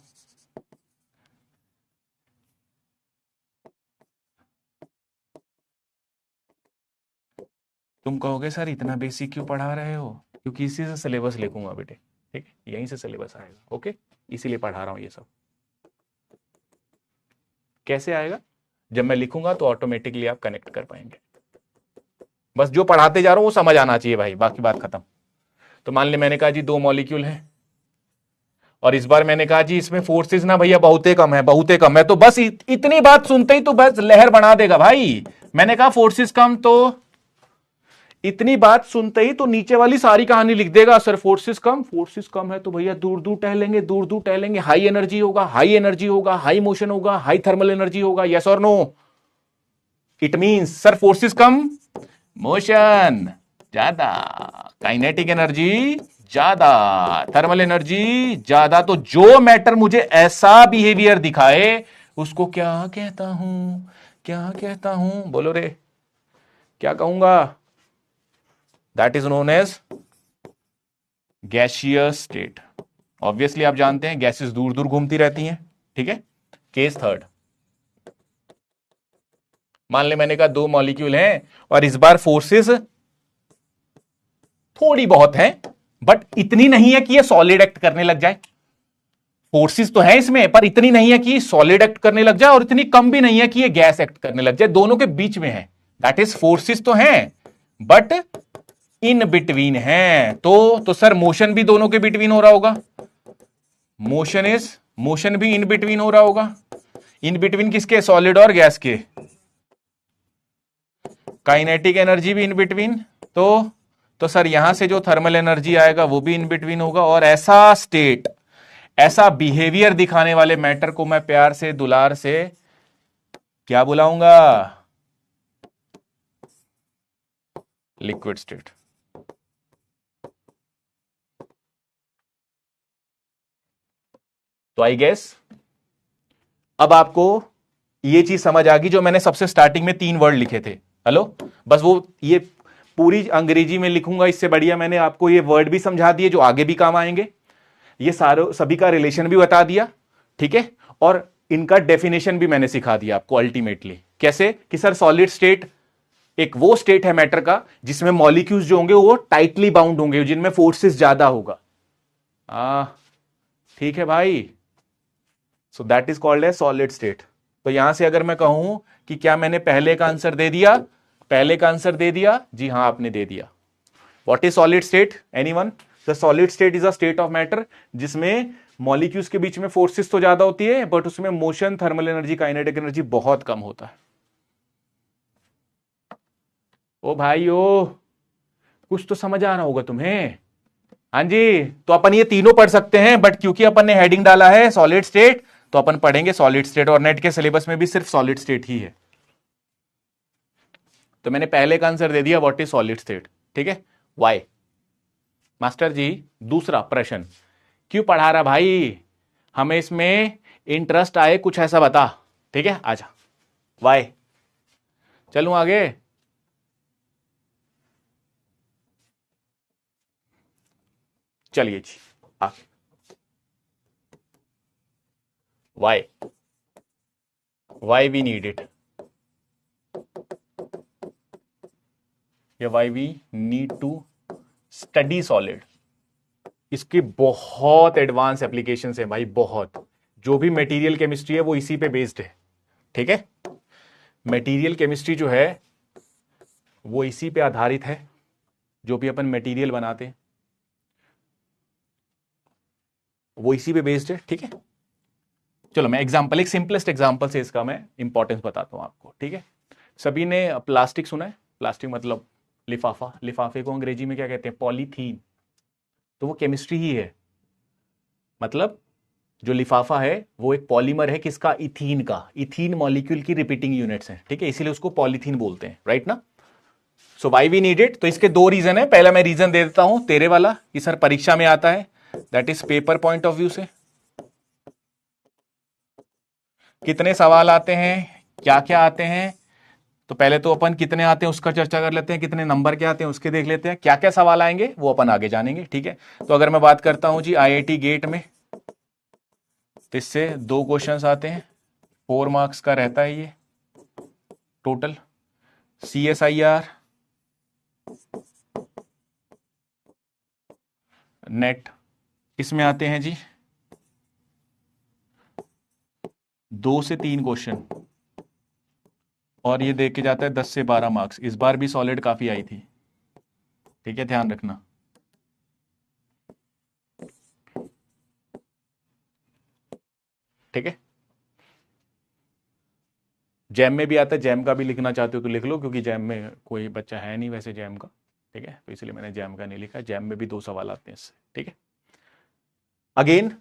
तुम कहोगे सर इतना बेसिक क्यों पढ़ा रहे हो, क्योंकि इसी से सिलेबस लिखूंगा बेटे, ठीक है, यहीं से सिलेबस आएगा। ओके, इसीलिए पढ़ा रहा हूं ये सब। कैसे आएगा? जब मैं लिखूंगा तो ऑटोमेटिकली आप कनेक्ट कर पाएंगे। बस जो पढ़ाते जा रहा हूं वो समझ आना चाहिए भाई, बाकी बात खत्म। तो मान ले मैंने कहा जी 2 मॉलिक्यूल है, और इस बार मैंने कहा जी इसमें फोर्सेस ना भैया बहुते कम है, बहुते कम है। तो बस इतनी बात सुनते ही तो बस लहर बना देगा भाई। मैंने कहा फोर्सेस कम, तो इतनी बात सुनते ही तो नीचे वाली सारी कहानी लिख देगा। सर फोर्सेस कम, फोर्सेस कम है तो भैया दूर दूर टहलेंगे, दूर दूर टहलेंगे, हाई एनर्जी होगा, हाई एनर्जी होगा, हाई मोशन होगा, हाई थर्मल एनर्जी होगा। यस और no? It means sir forces कम, मोशन ज्यादा, काइनेटिक एनर्जी ज्यादा, थर्मल एनर्जी ज्यादा। तो जो मैटर मुझे ऐसा बिहेवियर दिखाए उसको क्या कहता हूं, क्या कहता हूं, बोलो रे, क्या कहूंगा? That is known as gaseous state. Obviously आप जानते हैं गैसेस दूर दूर घूमती रहती हैं, ठीक है। केस थर्ड, मान ले मैंने कहा दो मॉलिक्यूल हैं और इस बार फोर्सेस थोड़ी बहुत हैं, बट इतनी नहीं है कि ये सॉलिड एक्ट करने लग जाए। फोर्सेस तो है इसमें, पर इतनी नहीं है कि सॉलिड एक्ट करने लग जाए और इतनी कम भी नहीं है कि ये गैस एक्ट करने लग जाए, दोनों के बीच में है। दैट इज फोर्सेस तो हैं बट इन बिटवीन है। तो सर मोशन भी दोनों के बिटवीन हो रहा होगा, मोशन भी इन बिटवीन हो रहा होगा। इन बिटवीन किसके? सॉलिड और गैस के। काइनेटिक एनर्जी भी इन बिटवीन, तो सर यहां से जो थर्मल एनर्जी आएगा वो भी इन बिटवीन होगा। और ऐसा स्टेट, ऐसा बिहेवियर दिखाने वाले मैटर को मैं प्यार से दुलार से क्या बुलाऊंगा? Liquid state. तो आई गेस अब आपको ये चीज समझ आ गई जो मैंने सबसे स्टार्टिंग में 3 वर्ड लिखे थे। हेलो, बस वो ये पूरी अंग्रेजी में लिखूंगा, इससे बढ़िया मैंने आपको ये वर्ड भी समझा दिए जो आगे भी काम आएंगे, ये सारे सभी का रिलेशन भी बता दिया, ठीक है। और इनका डेफिनेशन भी मैंने सिखा दिया आपको अल्टीमेटली। कैसे? कि सर सॉलिड स्टेट एक वो स्टेट है मैटर का जिसमें मॉलिक्यूल्स जो होंगे वो टाइटली बाउंड होंगे, जिनमें फोर्सेस ज्यादा होगा। ठीक है भाई, so that is called a solid state. तो यहां से अगर मैं कहूं कि क्या मैंने पहले का आंसर दे दिया? पहले का आंसर दे दिया जी, हां आपने दे दिया। What is solid state? Anyone? The solid state is a state of matter जिसमें मॉलिक्यूल्स के बीच में फोर्सेस तो ज्यादा होती है बट उसमें motion, thermal energy, kinetic energy बहुत कम होता है। ओ भाई ओ, कुछ तो समझ आ रहा होगा तुम्हें। हाँ जी, तो अपन ये तीनों पढ़ सकते हैं बट क्योंकि अपन ने हेडिंग डाला है सॉलिड स्टेट तो अपन पढ़ेंगे सॉलिड स्टेट, और नेट के सिलेबस में भी सिर्फ सॉलिड स्टेट ही है। तो मैंने पहले का आंसर दे दिया व्हाट इज सॉलिड स्टेट, ठीक है। वाई? मास्टर जी दूसरा प्रश्न क्यों पढ़ा रहा भाई, हमें इसमें इंटरेस्ट आए कुछ ऐसा बता, ठीक है। आजा, वाई? चलूं आगे? चलिए जी आगे। Why? Why we need it, या why we need to study solid? इसकी बहुत एडवांस एप्लीकेशंस है भाई, बहुत। जो भी मटेरियल केमिस्ट्री है वो इसी पे बेस्ड है, ठीक है। मटेरियल केमिस्ट्री जो है वो इसी पे आधारित है, जो भी अपन मटेरियल बनाते हैं वो इसी पे बेस्ड है, ठीक है। चलो मैं एग्जांपल, एक सिंपलेस्ट एग्जांपल से इसका मैं इंपॉर्टेंस बताता हूं आपको, ठीक है। सभी ने प्लास्टिक सुना है? प्लास्टिक मतलब लिफाफा। लिफाफे को अंग्रेजी में क्या कहते हैं? पॉलीथीन। तो वो केमिस्ट्री ही है। मतलब जो लिफाफा है वो एक पॉलीमर है, किसका? इथीन का। इथीन मॉलिक्यूल की रिपीटिंग यूनिट्स हैं, ठीक है, इसीलिए उसको पॉलीथीन बोलते हैं, राइट ना। So why we need it? तो इसके 2 रीजन है। पहला मैं रीजन दे देता हूं तेरे वाला कि सर परीक्षा में आता है, that is paper point of view से कितने सवाल आते हैं, क्या क्या आते हैं। तो पहले तो अपन कितने आते हैं उसका चर्चा कर लेते हैं, कितने नंबर के आते हैं उसके देख लेते हैं, क्या क्या सवाल आएंगे वो अपन आगे जानेंगे, ठीक है। तो अगर मैं बात करता हूं जी आईआईटी गेट में, तो इससे 2 क्वेश्चंस आते हैं, 4 मार्क्स का रहता है ये टोटल। सीएसआईआर, नेट, इसमें आते हैं जी 2 से 3 क्वेश्चन, और ये देख के जाता है 10 से 12 मार्क्स। इस बार भी सॉलिड काफी आई थी, ठीक है, ध्यान रखना। ठीक है, जैम में भी आता है, जैम का भी लिखना चाहते हो तो लिख लो, क्योंकि जैम में कोई बच्चा है नहीं वैसे जैम का, ठीक है, तो इसलिए मैंने जैम का नहीं लिखा। जैम में भी 2 सवाल आते हैं इससे, ठीक है। अगेन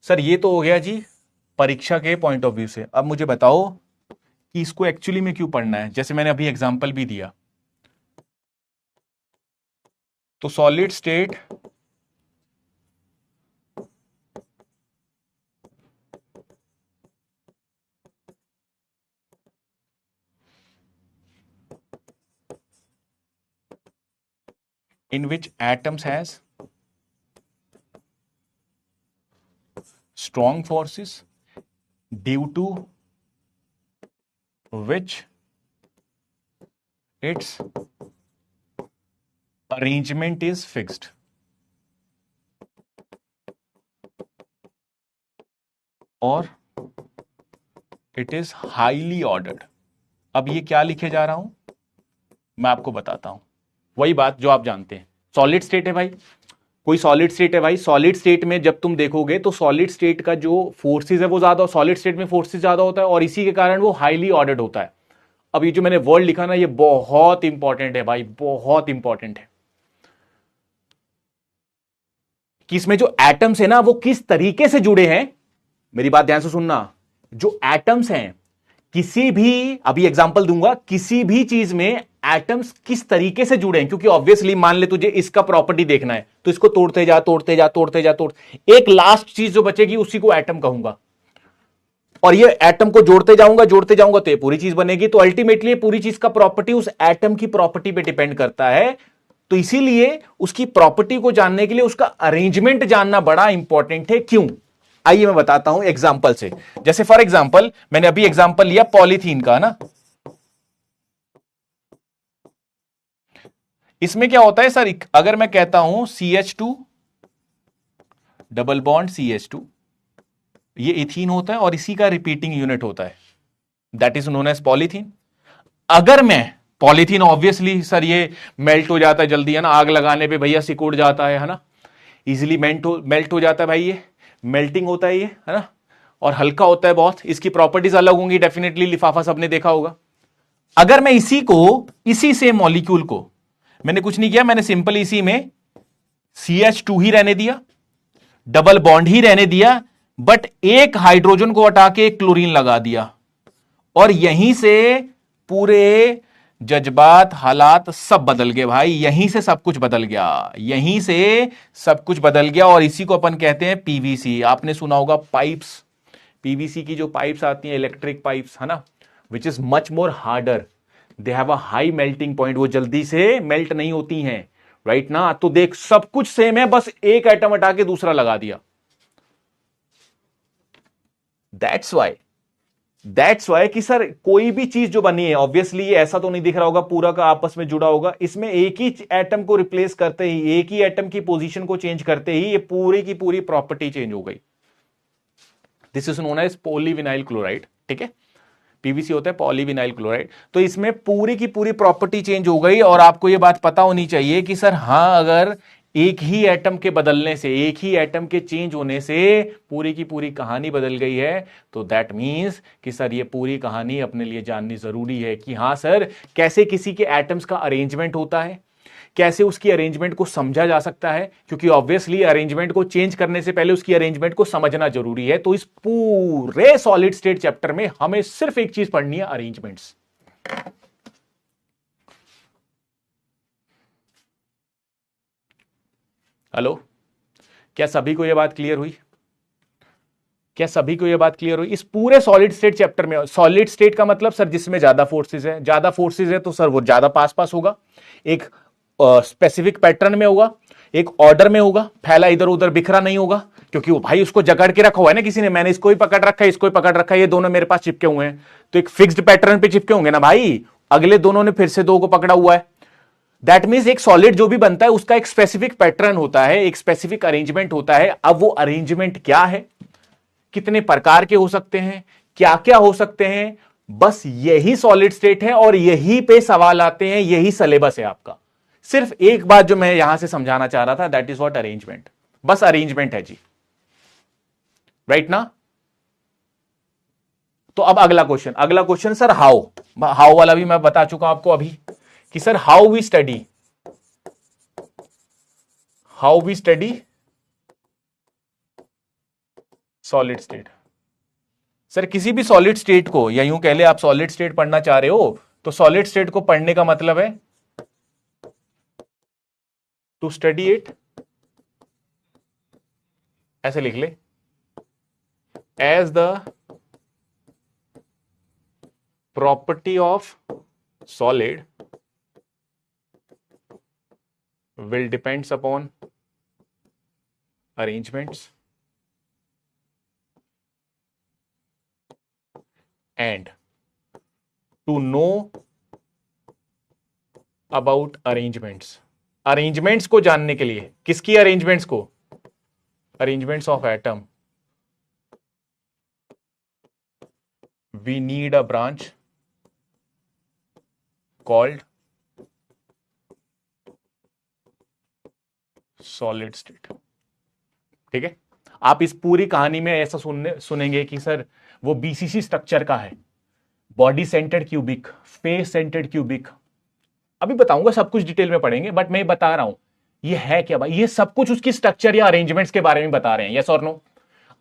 सर ये तो हो गया जी परीक्षा के पॉइंट ऑफ व्यू से। अब मुझे बताओ कि इसको एक्चुअली में क्यों पढ़ना है। जैसे मैंने अभी एग्जाम्पल भी दिया, तो solid state in which atoms has strong forces due to which its arrangement is fixed. और इट इज हाईली ऑर्डर्ड. अब ये क्या लिखे जा रहा हूं मैं आपको बताता हूं. वही बात जो आप जानते हैं, सॉलिड स्टेट है भाई, कोई सॉलिड स्टेट है भाई. सॉलिड स्टेट में जब तुम देखोगे तो सॉलिड स्टेट का जो फोर्सेस है वो ज्यादा, सॉलिड स्टेट में फोर्सेस ज्यादा होता है और इसी के कारण वो हाईली ऑर्डर्ड होता है. अब ये जो मैंने वर्ड लिखा ना, ये बहुत इंपॉर्टेंट है भाई, बहुत इंपॉर्टेंट है कि इसमें जो एटम्स है ना वो किस तरीके से जुड़े हैं. मेरी बात ध्यान से सुनना. जो एटम्स हैं किसी भी, अभी एग्जांपल दूंगा, किसी भी चीज में एटम्स किस तरीके से जुड़े हैं, क्योंकि ऑब्वियसली मान ले तुझे इसका प्रॉपर्टी देखना है तो इसको तोड़ते जा तोड़ते जा तोड़ते जा एक लास्ट चीज जो बचेगी उसी को एटम कहूंगा. और ये एटम को जोड़ते जाऊंगा तो ये पूरी चीज बनेगी. तो अल्टीमेटली पूरी चीज का प्रॉपर्टी उस एटम की प्रॉपर्टी पे डिपेंड करता है. तो इसीलिए उसकी प्रॉपर्टी को जानने के लिए उसका अरेंजमेंट जानना बड़ा इंपॉर्टेंट है. क्यों? आइए मैं बताता हूं एग्जांपल से. जैसे फॉर एग्जांपल मैंने अभी एग्जांपल लिया पॉलीथीन का ना. इसमें क्या होता है सर, अगर मैं कहता हूं CH2 डबल बॉन्ड CH2, ये इथीन होता है और इसी का रिपीटिंग यूनिट होता है, that is known as polythene. अगर मैं पॉलीथीन, ऑब्वियसली सर ये मेल्ट हो जाता है जल्दी, है ना, आग लगाने पे भैया सिकुड़ जाता है ना, इजिली मेल्ट हो जाता है भाई, ये मेल्टिंग होता है ये, है ना, और हल्का होता है बहुत. इसकी प्रॉपर्टीज अलग होंगी डेफिनेटली, लिफाफा सबने देखा होगा. अगर मैं इसी से मॉलिक्यूल को, मैंने कुछ नहीं किया, मैंने सिंपल इसी में CH2 ही रहने दिया, डबल बॉन्ड ही रहने दिया, बट एक हाइड्रोजन को हटा के एक क्लोरीन लगा दिया, और यहीं से पूरे जज्बात हालात सब बदल गए भाई. यहीं से सब कुछ बदल गया, यहीं से सब कुछ बदल गया. और इसी को अपन कहते हैं PVC. आपने सुना होगा पाइप्स, PVC की जो पाइप्स आती हैं, इलेक्ट्रिक पाइप्स, है ना, which is much more harder, they have a high melting point, वो जल्दी से मेल्ट नहीं होती हैं, राइट ना. तो देख सब कुछ सेम है, बस एक एटम हटा के दूसरा लगा दिया. दैट्स वाई कि सर कोई भी चीज जो बनी है, ऑब्वियसली ये ऐसा तो नहीं दिख रहा होगा पूरा का आपस में जुड़ा होगा, इसमें एक ही एटम को रिप्लेस करते ही, एक ही एटम की पोजीशन को चेंज करते ही ये पूरी की पूरी प्रॉपर्टी चेंज हो गई. This is known as polyvinyl chloride. ठीक है, PVC होता है पॉलीविनाइल क्लोराइड. तो इसमें पूरी की पूरी प्रॉपर्टी चेंज हो गई. और आपको यह बात पता होनी चाहिए कि सर हां, अगर एक ही एटम के बदलने से, एक ही एटम के चेंज होने से पूरी की पूरी कहानी बदल गई है, तो दैट मींस कि सर ये पूरी कहानी अपने लिए जाननी जरूरी है कि हां सर, कैसे किसी के एटम्स का अरेंजमेंट होता है, कैसे उसकी अरेंजमेंट को समझा जा सकता है, क्योंकि ऑब्वियसली अरेंजमेंट को चेंज करने से पहले उसकी अरेंजमेंट को समझना जरूरी है. तो इस पूरे सॉलिड स्टेट चैप्टर में हमें सिर्फ एक चीज पढ़नी है, अरेंजमेंट्स. हेलो, क्या सभी को यह बात क्लियर हुई? क्या सभी को यह बात क्लियर हुई? इस पूरे सॉलिड स्टेट चैप्टर में, सॉलिड स्टेट का मतलब सर जिसमें ज्यादा फोर्सेज है, ज्यादा फोर्सेज है तो सर वो ज्यादा पास पास होगा, एक स्पेसिफिक पैटर्न में होगा, एक ऑर्डर में होगा, फैला इधर उधर बिखरा नहीं होगा, क्योंकि वो भाई उसको जकड़ के रखा हुआ है ना किसी ने, मैंने इसको ही पकड़ रखा है, इसको ही पकड़ रखा है, ये दोनों मेरे पास चिपके हुए हैं, तो एक फिक्स्ड पैटर्न पे चिपके होंगे ना भाई, अगले दोनों ने फिर से दो को पकड़ा हुआ है. दैट मीन्स एक सॉलिड जो भी बनता है उसका एक स्पेसिफिक पैटर्न होता है, एक स्पेसिफिक अरेंजमेंट होता है. अब वो अरेंजमेंट क्या है, कितने प्रकार के हो सकते हैं, क्या क्या हो सकते हैं, बस यही सॉलिड स्टेट है और यही पे सवाल आते हैं, यही सिलेबस है आपका. सिर्फ एक बात जो मैं यहां से समझाना चाह रहा था, दैट इज व्हाट अरेंजमेंट, बस अरेंजमेंट है जी, राइट ना. तो अब अगला क्वेश्चन सर हाउ वाला भी मैं बता चुका आपको अभी कि sir how we study solid state. Sir किसी भी सॉलिड स्टेट को, या यूं कह ले आप सॉलिड स्टेट पढ़ना चाह रहे हो, तो सॉलिड स्टेट को पढ़ने का मतलब है टू स्टडी इट, ऐसे लिख ले, as the property of solid will depends upon arrangements and to know about arrangements को जानने के लिए, किसकी अरेंजमेंट्स को, arrangements of atom, we need a branch called solid state. ठीक है, आप इस पूरी कहानी में ऐसा सुनेंगे कि सर वो बीसीसी स्ट्रक्चर का है, body centred cubic, face centred cubic, अभी बताऊंगा, सब कुछ डिटेल में पढ़ेंगे, बट मैं बता रहा हूं ये है क्या भाई, ये सब कुछ उसकी स्ट्रक्चर या अरेंजमेंट्स के बारे में बता रहे हैं, यस और नो।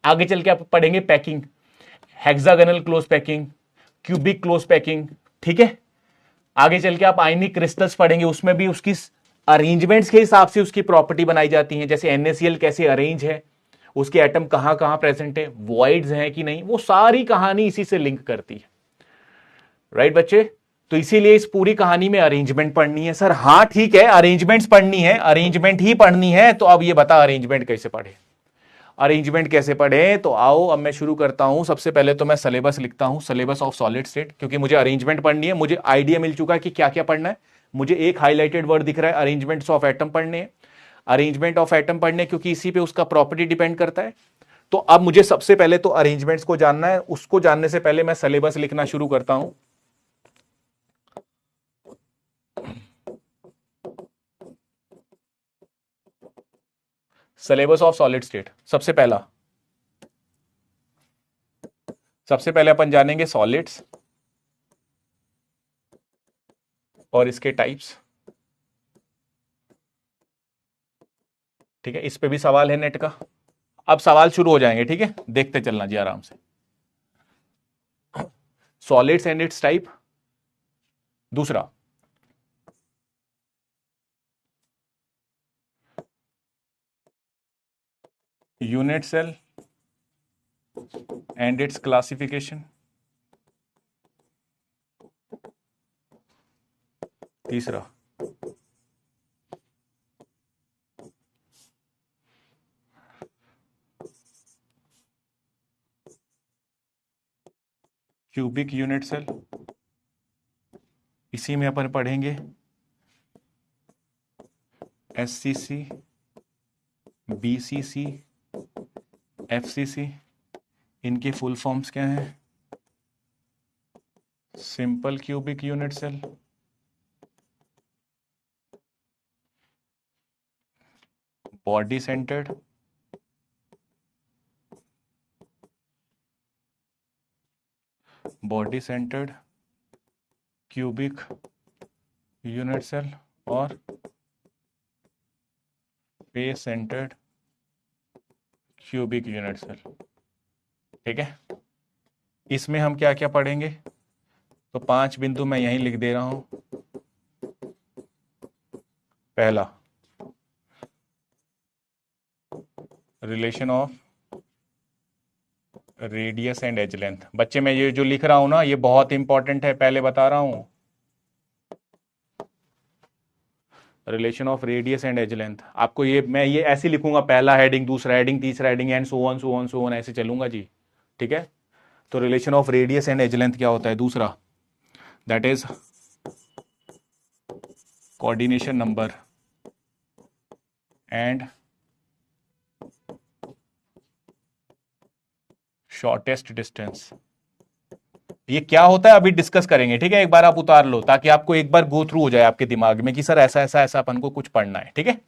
आगे चल के आप पढ़ेंगे packing, hexagonal close packing, cubic close packing. ठीक है, आगे चल के आप आयनिक क्रिस्टल्स पढ़ेंगे, उसमें भी उसकी अरेंजमेंट्स के हिसाब से उसकी प्रॉपर्टी बनाई जाती है, जैसे NaCl कैसे अरेंज है, उसके एटम कहां कहां प्रेजेंट है, वॉइड्स हैं कि नहीं, वो सारी कहानी इसी से लिंक करती है। राइट बच्चे, तो इसीलिए इस पूरी कहानी में अरेंजमेंट पढ़नी है। सर हाँ ठीक है, अरेंजमेंट्स पढ़नी है, अरेंजमेंट ही पढ़नी है, तो अब ये बता अरेंजमेंट कैसे पढ़े, अरेंजमेंट कैसे पढ़े। तो आओ अब मैं शुरू करता हूं। सबसे पहले तो मैं सिलेबस लिखता हूं, सिलेबस ऑफ सॉलिड स्टेट, क्योंकि मुझे अरेंजमेंट पढ़नी है, मुझे आइडिया मिल चुका है कि क्या क्या पढ़ना है। मुझे एक हाईलाइटेड वर्ड दिख रहा है, अरेंजमेंट्स ऑफ एटम पढ़ने हैं, अरेंजमेंट ऑफ एटम पढ़ने, क्योंकि इसी पे उसका प्रॉपर्टी डिपेंड करता है। तो अब मुझे सबसे पहले तो अरेंजमेंट्स को जानना है, उसको जानने से पहले मैं सिलेबस लिखना शुरू करता हूं। सिलेबस ऑफ सॉलिड स्टेट, सबसे पहले अपन जानेंगे सॉलिड्स और इसके टाइप्स। ठीक है, इस पे भी सवाल है नेट का, अब सवाल शुरू हो जाएंगे। ठीक है, देखते चलना जी आराम से। Solids and its type. दूसरा, unit cell and its classification. तीसरा, क्यूबिक यूनिट सेल, इसी में अपन पढ़ेंगे SCC, BCC, FCC, इनके फुल फॉर्म्स क्या हैं, simple cubic unit cell, body centred, cubic unit cell और face centred cubic unit cell. ठीक है, इसमें हम क्या क्या पढ़ेंगे, तो 5 बिंदु मैं यहीं लिख दे रहा हूं। पहला, relation of radius and edge length. बच्चे मैं ये जो लिख रहा हूं ना, ये बहुत इंपॉर्टेंट है, पहले बता रहा हूं। Relation of radius and edge length, आपको ये मैं ये ऐसे लिखूंगा, पहला हेडिंग, दूसरा हेडिंग, तीसरा heading, and so on so on so on, ऐसे चलूंगा जी। ठीक है, तो relation of radius and edge length क्या होता है। दूसरा, that is coordination number and shortest distance. ये क्या होता है अभी डिस्कस करेंगे। ठीक है, एक बार आप उतार लो, ताकि आपको एक बार गो थ्रू हो जाए आपके दिमाग में कि सर ऐसा ऐसा ऐसा अपन को कुछ पढ़ना है। ठीक है,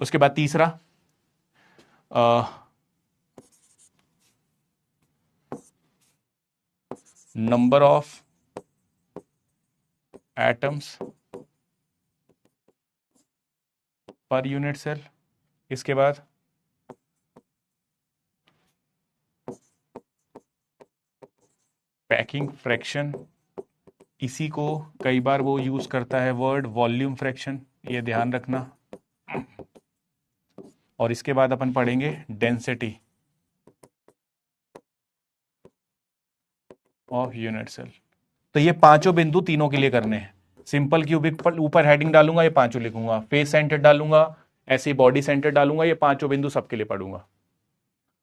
उसके बाद तीसरा, number of atoms per unit cell. इसके बाद पैकिंग फ्रैक्शन, इसी को कई बार वो यूज करता है वर्ड वॉल्यूम फ्रैक्शन, ये ध्यान रखना। और इसके बाद अपन पढ़ेंगे डेंसिटी ऑफ यूनिट सेल। तो ये पांचों बिंदु तीनों के लिए करने हैं। सिंपल क्यूबिक पर ऊपर हेडिंग डालूंगा, ये पांचों लिखूंगा, फेस सेंटर डालूंगा, ऐसे बॉडी सेंटर डालूंगा, ये पांचों बिंदु सबके लिए पढ़ूंगा।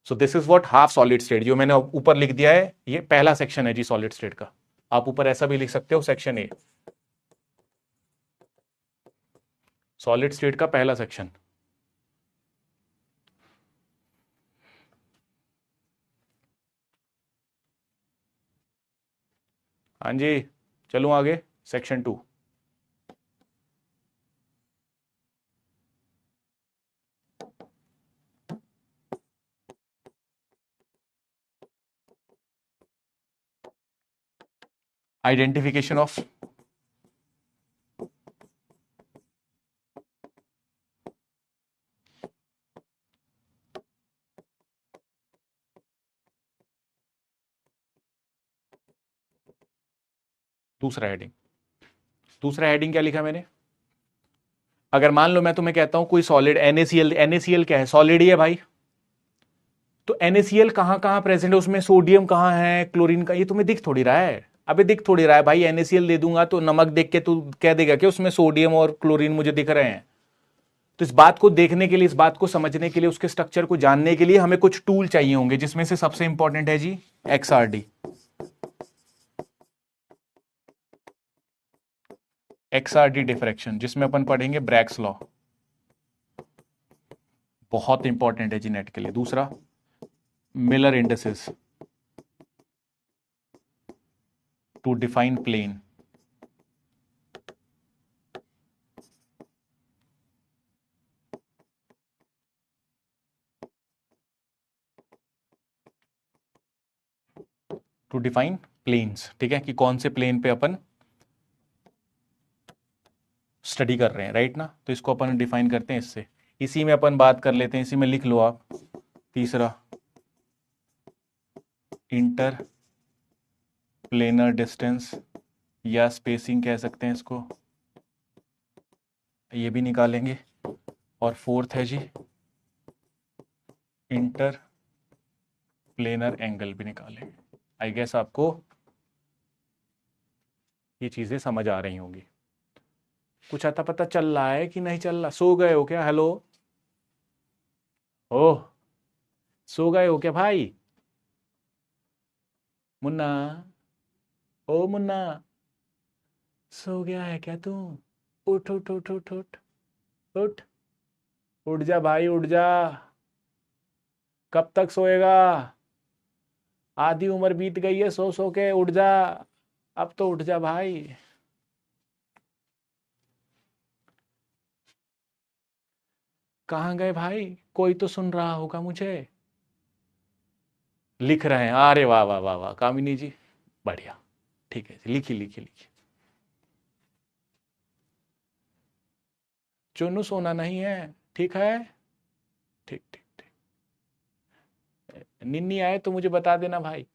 सो this is what half solid state, जो मैंने ऊपर लिख दिया है, ये पहला सेक्शन है जी सॉलिड स्टेट का। आप ऊपर ऐसा भी लिख सकते हो, सेक्शन ए, सॉलिड स्टेट का पहला सेक्शन। हाँ जी, चलूं आगे, सेक्शन 2। आइडेंटिफिकेशन ऑफ दूसरा हेडिंग क्या लिखा मैंने? अगर मान लो मैं तुम्हें कहता हूं कोई सॉलिड NaCl, NaCl क्या है? सॉलिड ही है भाई। तो NaCl कहां कहां प्रेजेंट है उसमें, सोडियम कहां है, क्लोरीन का, ये तुम्हें दिख थोड़ी रहा है। अबे दिख थोड़ी रहा है भाई, NaCl दे दूंगा तो नमक देख के तू कह देगा कि उसमें सोडियम और क्लोरीन मुझे दिख रहे हैं। तो इस बात को देखने के लिए, इस बात को समझने के लिए, उसके स्ट्रक्चर को जानने के लिए हमें कुछ टूल चाहिए होंगे, जिसमें से सबसे इंपॉर्टेंट है जी XRD, डिफ्रैक्शन, जिसमें अपन पढ़ेंगे ब्रैग्स लॉ, बहुत इंपॉर्टेंट है जी नेट के लिए। दूसरा Miller indices to define plane, to define planes, ठीक है, कि कौन से प्लेन पे अपन स्टडी कर रहे हैं, राइट ना। तो इसको अपन डिफाइन करते हैं इससे, इसी में अपन बात कर लेते हैं, इसी में लिख लो आप। तीसरा इंटर प्लेनर डिस्टेंस या स्पेसिंग कह सकते हैं इसको, ये भी निकालेंगे। और फोर्थ है जी इंटर प्लेनर एंगल भी निकालेंगे। आई गेस आपको ये चीजें समझ आ रही होंगी। कुछ आता पता चल रहा है कि नहीं चल रहा? सो गए हो क्या? हेलो, ओह, सो गए हो क्या भाई? मुन्ना, ओ मुन्ना, सो गया है क्या तू? उठ उठ उठ उठ उठ उठ, उठ जा भाई, उठ जा। कब तक सोएगा? आधी उम्र बीत गई है सो सो के, उठ जा, अब तो उठ जा भाई। कहाँ गए भाई? कोई तो सुन रहा होगा मुझे। लिख रहे हैं, अरे वाह वाह वाह वाह कामिनी जी, बढ़िया, ठीक है, लिखी लिखी लिखी। चुन्नू सोना नहीं है, ठीक है, ठीक ठीक ठीक। निन्नी आए तो मुझे बता देना भाई।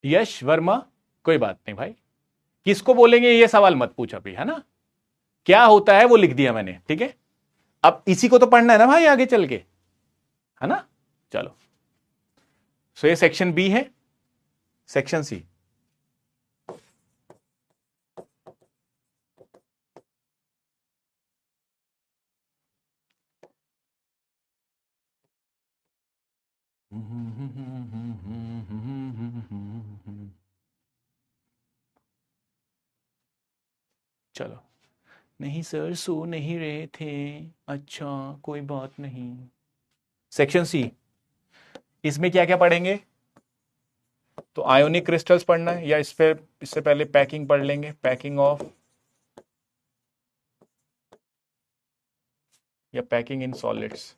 यश वर्मा, कोई बात नहीं भाई, किसको बोलेंगे ये सवाल मत पूछ अभी, है ना। क्या होता है वो लिख दिया मैंने, ठीक है। अब इसी को तो पढ़ना है ना भाई आगे चल के, है ना। चलो, सो ये सेक्शन बी है। सेक्शन सी, चलो, नहीं सर सो नहीं रहे थे, अच्छा कोई बात नहीं। सेक्शन सी, इसमें क्या क्या पढ़ेंगे? तो आयोनिक क्रिस्टल्स पढ़ना है, या इस पे इससे पहले पैकिंग पढ़ लेंगे, पैकिंग ऑफ या packing in solids,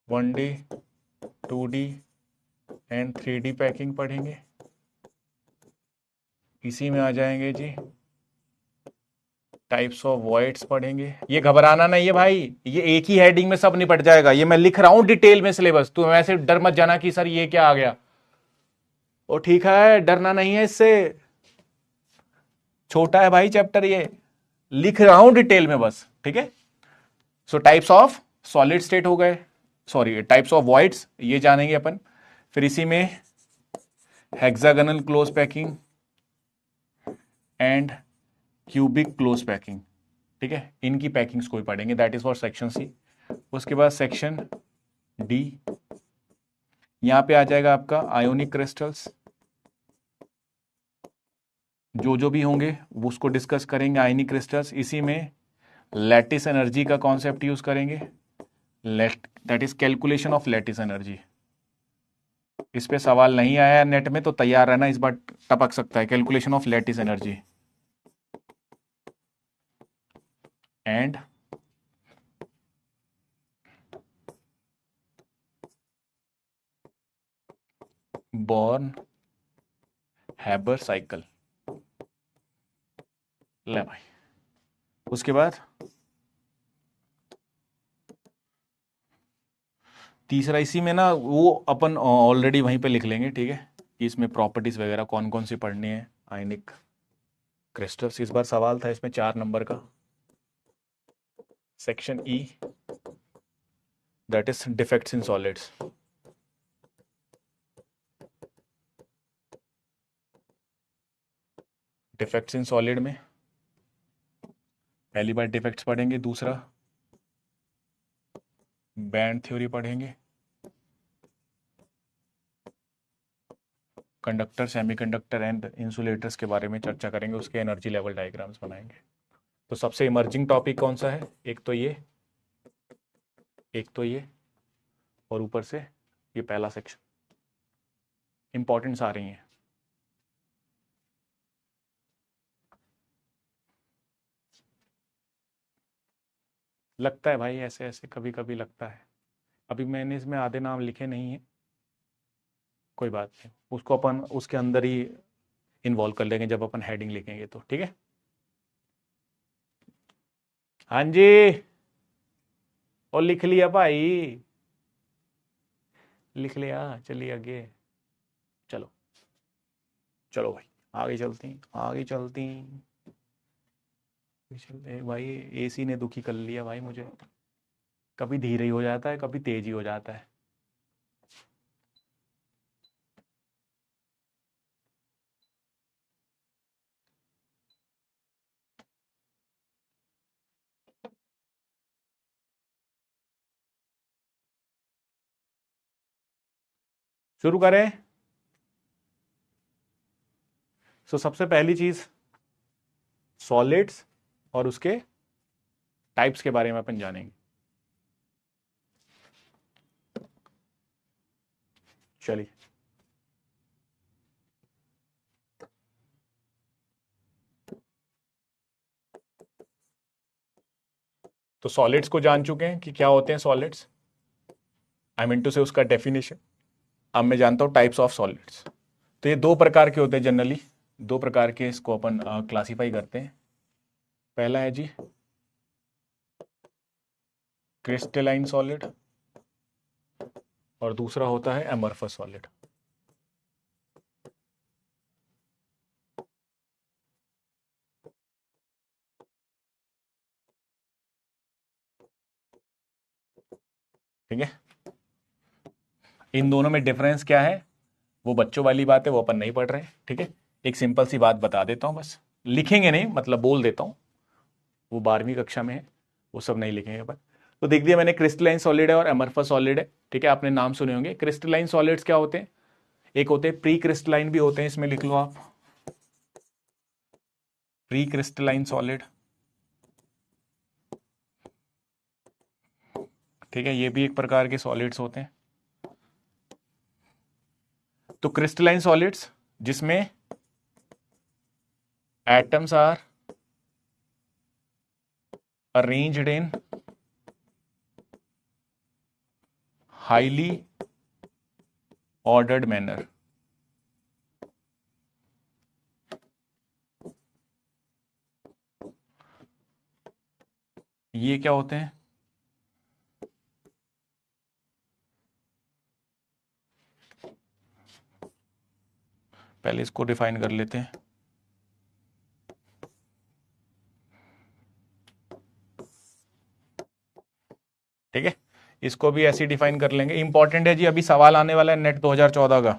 1D 2D and 3D packing पढ़ेंगे। इसी में आ जाएंगे जी टाइप्स ऑफ वॉइड्स पढ़ेंगे। ये घबराना नहीं है भाई, ये एक ही हेडिंग में सब निपट जाएगा। ये मैं लिख रहा हूं डिटेल में सिलेबस, तो वैसे डर मत जाना कि सर ये क्या आ गया। ओ ठीक है, डरना नहीं है इससे, छोटा है भाई चैप्टर, ये लिख रहा हूं डिटेल में बस, ठीक है। सो टाइप्स ऑफ सॉलिड स्टेट हो गए, सॉरी टाइप्स ऑफ वॉइड्स ये जानेंगे अपन। फिर इसी में hexagonal close packing and cubic close packing, ठीक है, इनकी पैकिंग्स को भी पढ़ेंगे, that is for section C. उसके बाद सेक्शन डी, यहां पे आ जाएगा आपका आयोनिक क्रिस्टल्स, जो भी होंगे वो उसको डिस्कस करेंगे, आयोनिक क्रिस्टल्स। इसी में लैटिस एनर्जी का कॉन्सेप्ट यूज करेंगे, that is calculation of lattice energy. इस पे सवाल नहीं आया नेट में तो तैयार रहना, इस बार टपक सकता है, calculation of lattice energy. And born Haber cycle, ले भाई। उसके बाद तीसरा, इसी में ना वो अपन ऑलरेडी वहीं पे लिख लेंगे, ठीक है, कि इसमें प्रॉपर्टीज वगैरह कौन कौन सी पढ़नी है आयनिक क्रिस्टल्स। इस बार सवाल था इसमें 4 नंबर का। Section E, that is defects in solids. Defects in solid में पहली बार डिफेक्ट्स पढ़ेंगे, दूसरा बैंड थ्योरी पढ़ेंगे, कंडक्टर, सेमीकंडक्टर एंड इंसुलेटर्स के बारे में चर्चा करेंगे, उसके एनर्जी लेवल डायग्राम्स बनाएंगे। तो सबसे इमर्जिंग टॉपिक कौन सा है, एक तो ये, एक तो ये, और ऊपर से ये पहला सेक्शन, इंपॉर्टेंट्स आ रही हैं। लगता है भाई ऐसे ऐसे कभी कभी लगता है, अभी मैंने इसमें आधे नाम लिखे नहीं है, कोई बात नहीं, उसको अपन उसके अंदर ही इन्वॉल्व कर लेंगे जब अपन हेडिंग लिखेंगे तो, ठीक है। हाँ जी, और लिख लिया भाई, लिख लिया, चलिए आगे, चलो चलो भाई, आगे चलती, आगे चलती, चलते भाई। एसी ने दुखी कर लिया भाई मुझे, कभी धीरे ही हो जाता है, कभी तेज ही हो जाता है। शुरू करें। सो सबसे पहली चीज सॉलिड्स और उसके टाइप्स के बारे में अपन जानेंगे। चलिए, तो सॉलिड्स को जान चुके हैं कि क्या होते हैं सॉलिड्स, आई मीन टू से उसका डेफिनेशन। अब मैं जानता हूं टाइप्स ऑफ सॉलिड्स। तो ये 2 प्रकार के होते हैं जनरली, 2 प्रकार के इसको अपन क्लासिफाई करते हैं। पहला है जी क्रिस्टलाइन सॉलिड, और दूसरा होता है एमरफस सॉलिड। ठीक है, इन दोनों में डिफरेंस क्या है वो बच्चों वाली बात है, वो अपन नहीं पढ़ रहे, ठीक है। एक सिंपल सी बात बता देता हूं, बस लिखेंगे नहीं, मतलब बोल देता हूं, वो 12वीं कक्षा में है, वो सब नहीं लिखेंगे अपन। तो देख दिया मैंने, क्रिस्टलाइन सॉलिड है और एमरफस सॉलिड है, ठीक है, आपने नाम सुने होंगे। क्रिस्टलाइन सॉलिड्स क्या होते हैं, एक होते हैं प्री क्रिस्टलाइन भी होते हैं, इसमें लिख लो आप प्री क्रिस्टलाइन सॉलिड, ठीक है, ये भी एक प्रकार के सॉलिड्स होते हैं। तो क्रिस्टलाइन सॉलिड्स जिसमें atoms are arranged in highly ordered manner. ये क्या होते हैं? पहले इसको डिफाइन कर लेते हैं। ठीक है, इसको भी ऐसे डिफाइन कर लेंगे। इंपॉर्टेंट है जी, अभी सवाल आने वाला है नेट 2014 का।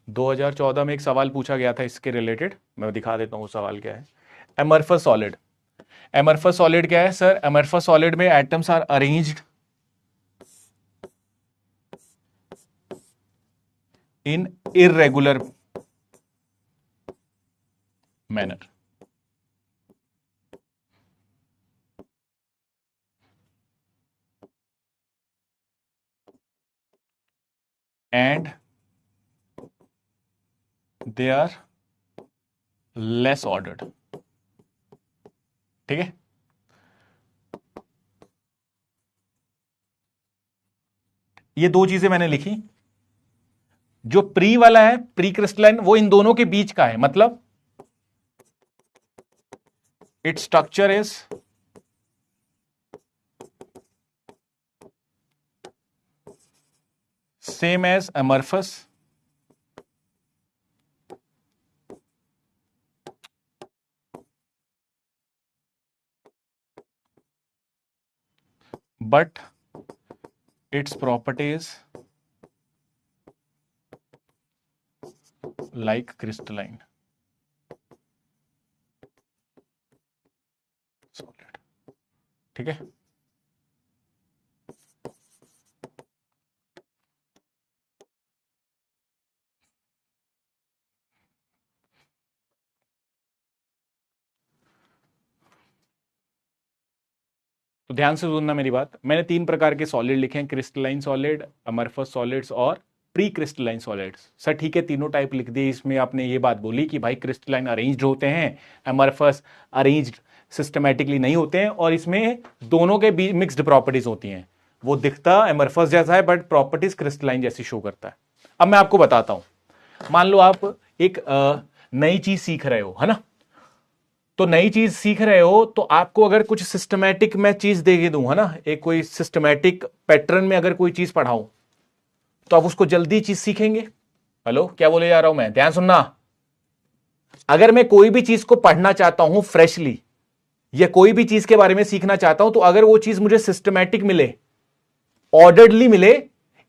2014 में एक सवाल पूछा गया था इसके रिलेटेड, मैं दिखा देता हूं सवाल क्या है। एमरफस सॉलिड, एमरफस सॉलिड क्या है सर? एमरफस सॉलिड में atoms are arranged in irregular manner. And they are less ordered. ठीक है, ये दो चीजें मैंने लिखी। जो प्री वाला है, प्री क्रिस्टलाइन, वो इन दोनों के बीच का है, मतलब its structure is same as amorphous but its properties like crystalline solid। ठीक है, तो ध्यान से सुनना मेरी बात। मैंने तीन प्रकार के सॉलिड लिखे हैं, क्रिस्टलाइन सॉलिड, अमरफस सॉलिड्स और प्री क्रिस्टलाइन सॉलिड्स। सर ठीक है, तीनों टाइप लिख दिए। इसमें आपने ये बात बोली कि भाई क्रिस्टलाइन अरेंज्ड होते हैं, अमरफस अरेंज्ड सिस्टमैटिकली नहीं होते हैं, और इसमें दोनों के बीच मिक्स्ड प्रॉपर्टीज होती हैं। वो दिखता अमरफस जैसा है बट प्रॉपर्टीज क्रिस्टलाइन जैसी शो करता है। अब मैं आपको बताता हूं, मान लो आप एक नई चीज सीख रहे हो, है ना? तो नई चीज सीख रहे हो तो आपको अगर कुछ सिस्टमैटिक मैं चीज दे दूं, है ना, एक कोई सिस्टमैटिक पैटर्न में अगर कोई चीज पढ़ाऊं तो आप उसको जल्दी चीज सीखेंगे। हेलो, क्या बोले जा रहा हूं मैं? ध्यान सुनना। अगर मैं कोई भी चीज को पढ़ना चाहता हूं फ्रेशली, या कोई भी चीज के बारे में सीखना चाहता हूं, तो अगर वो चीज मुझे सिस्टमैटिक मिले, ऑर्डर्डली मिले,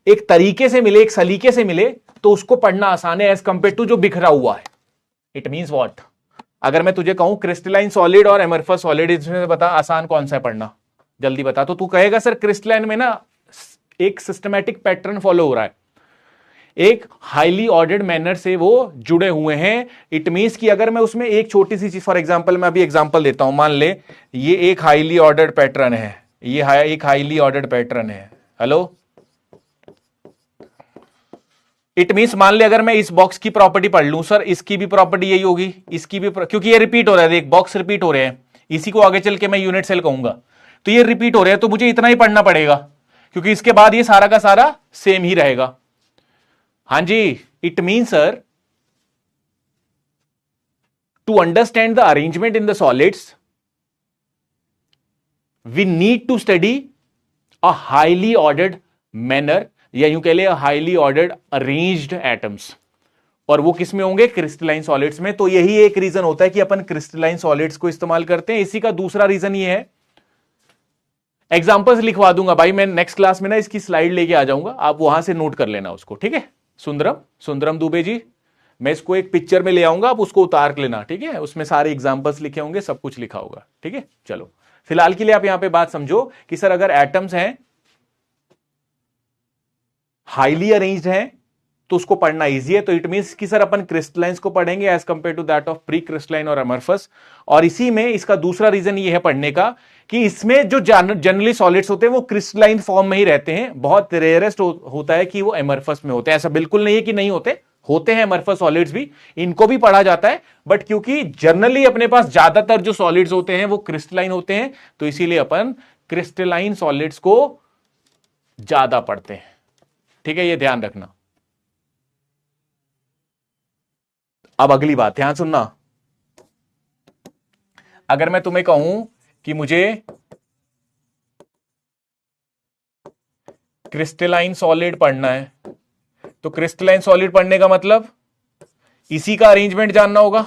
एक तरीके से मिले, एक सलीके से मिले, तो उसको पढ़ना आसान है एज कंपेयर टू जो बिखरा हुआ है। It means what? अगर मैं तुझे कहूं क्रिस्टलाइन सॉलिड और एमरफस सॉलिड, इसमें बता आसान कौन सा है पढ़ना, जल्दी बता। तो तू कहेगा सर क्रिस्टलाइन में ना एक सिस्टमैटिक पैटर्न फॉलो हो रहा है, एक हाईली ऑर्डर्ड मैनर से वो जुड़े हुए हैं। इट मींस कि अगर मैं उसमें एक छोटी सी चीज, फॉर एग्जांपल मैं अभी एग्जांपल देता हूं, मान ले ये एक हाईली ऑर्डर्ड पैटर्न है, ये एक हाईली ऑर्डर्ड पैटर्न है। हेलो, इट मींस मान ले अगर मैं इस बॉक्स की प्रॉपर्टी पढ़ लूं, सर इसकी भी प्रॉपर्टी यही होगी, इसकी भी, क्योंकि ये रिपीट हो रहा है, एक बॉक्स रिपीट हो रहे हैं, इसी को आगे चल के मैं यूनिट सेल कहूंगा, तो ये रिपीट हो रहे हैं, तो मुझे इतना ही पढ़ना पड़ेगा, क्योंकि इसके बाद ये सारा का सारा सेम ही रहेगा। हां जी, it mean sir to understand the arrangement in the solids we need to study a highly ordered manner, या यूं कह ले हाईली ऑर्डर्ड अरेंज्ड एटम्स, और वो किस में होंगे? क्रिस्टलाइन सॉलिड्स में। तो यही एक रीजन होता है कि अपन क्रिस्टलाइन सॉलिड्स को इस्तेमाल करते हैं। इसी का दूसरा रीजन ये है, एग्जांपल्स लिखवा दूंगा भाई मैं नेक्स्ट क्लास में ना, इसकी स्लाइड लेके आ जाऊंगा, आप वहां से नोट कर लेना उसको। ठीक है, सुंदरम दुबे जी, मैं इसको एक पिक्चर में ले आऊंगा, आप उसको उतार लेना। ठीक है, उसमें सारे एग्जांपल्स लिखे होंगे, सब कुछ लिखा होगा। ठीक है, चलो फिलहाल के लिए आप यहां पे बात समझो कि सर अगर एटम्स हैं हाईली अरेंज्ड हैं तो उसको पढ़ना इजी है। तो इट मींस कि सर अपन क्रिस्टलाइंस को पढ़ेंगे as compare to that of pre crystalline और अमरफस। और इसी में इसका दूसरा रीजन ये है पढ़ने का कि इसमें जो जनरली सॉलिड्स होते हैं वो क्रिस्टलाइन फॉर्म में ही रहते हैं। बहुत रेयरेस्ट होता है कि वो अमरफस में होते हैं, ऐसा बिल्कुल नहीं है कि नहीं होते हैं अमरफस सॉलिड्स भी, इनको भी पढ़ा जाता है। बट क्योंकि जनरली अपने पास ज्यादातर जो सॉलिड्स होते हैं वो क्रिस्टलाइन होते हैं, तो इसीलिए अपन क्रिस्टलाइन सॉलिड्स को ज्यादा पढ़ते हैं। ठीक है, ये ध्यान रखना। अब अगली बात ध्यान सुनना। अगर मैं तुम्हें कहूं कि मुझे क्रिस्टलाइन सॉलिड पढ़ना है, तो क्रिस्टलाइन सॉलिड पढ़ने का मतलब इसी का अरेंजमेंट जानना होगा।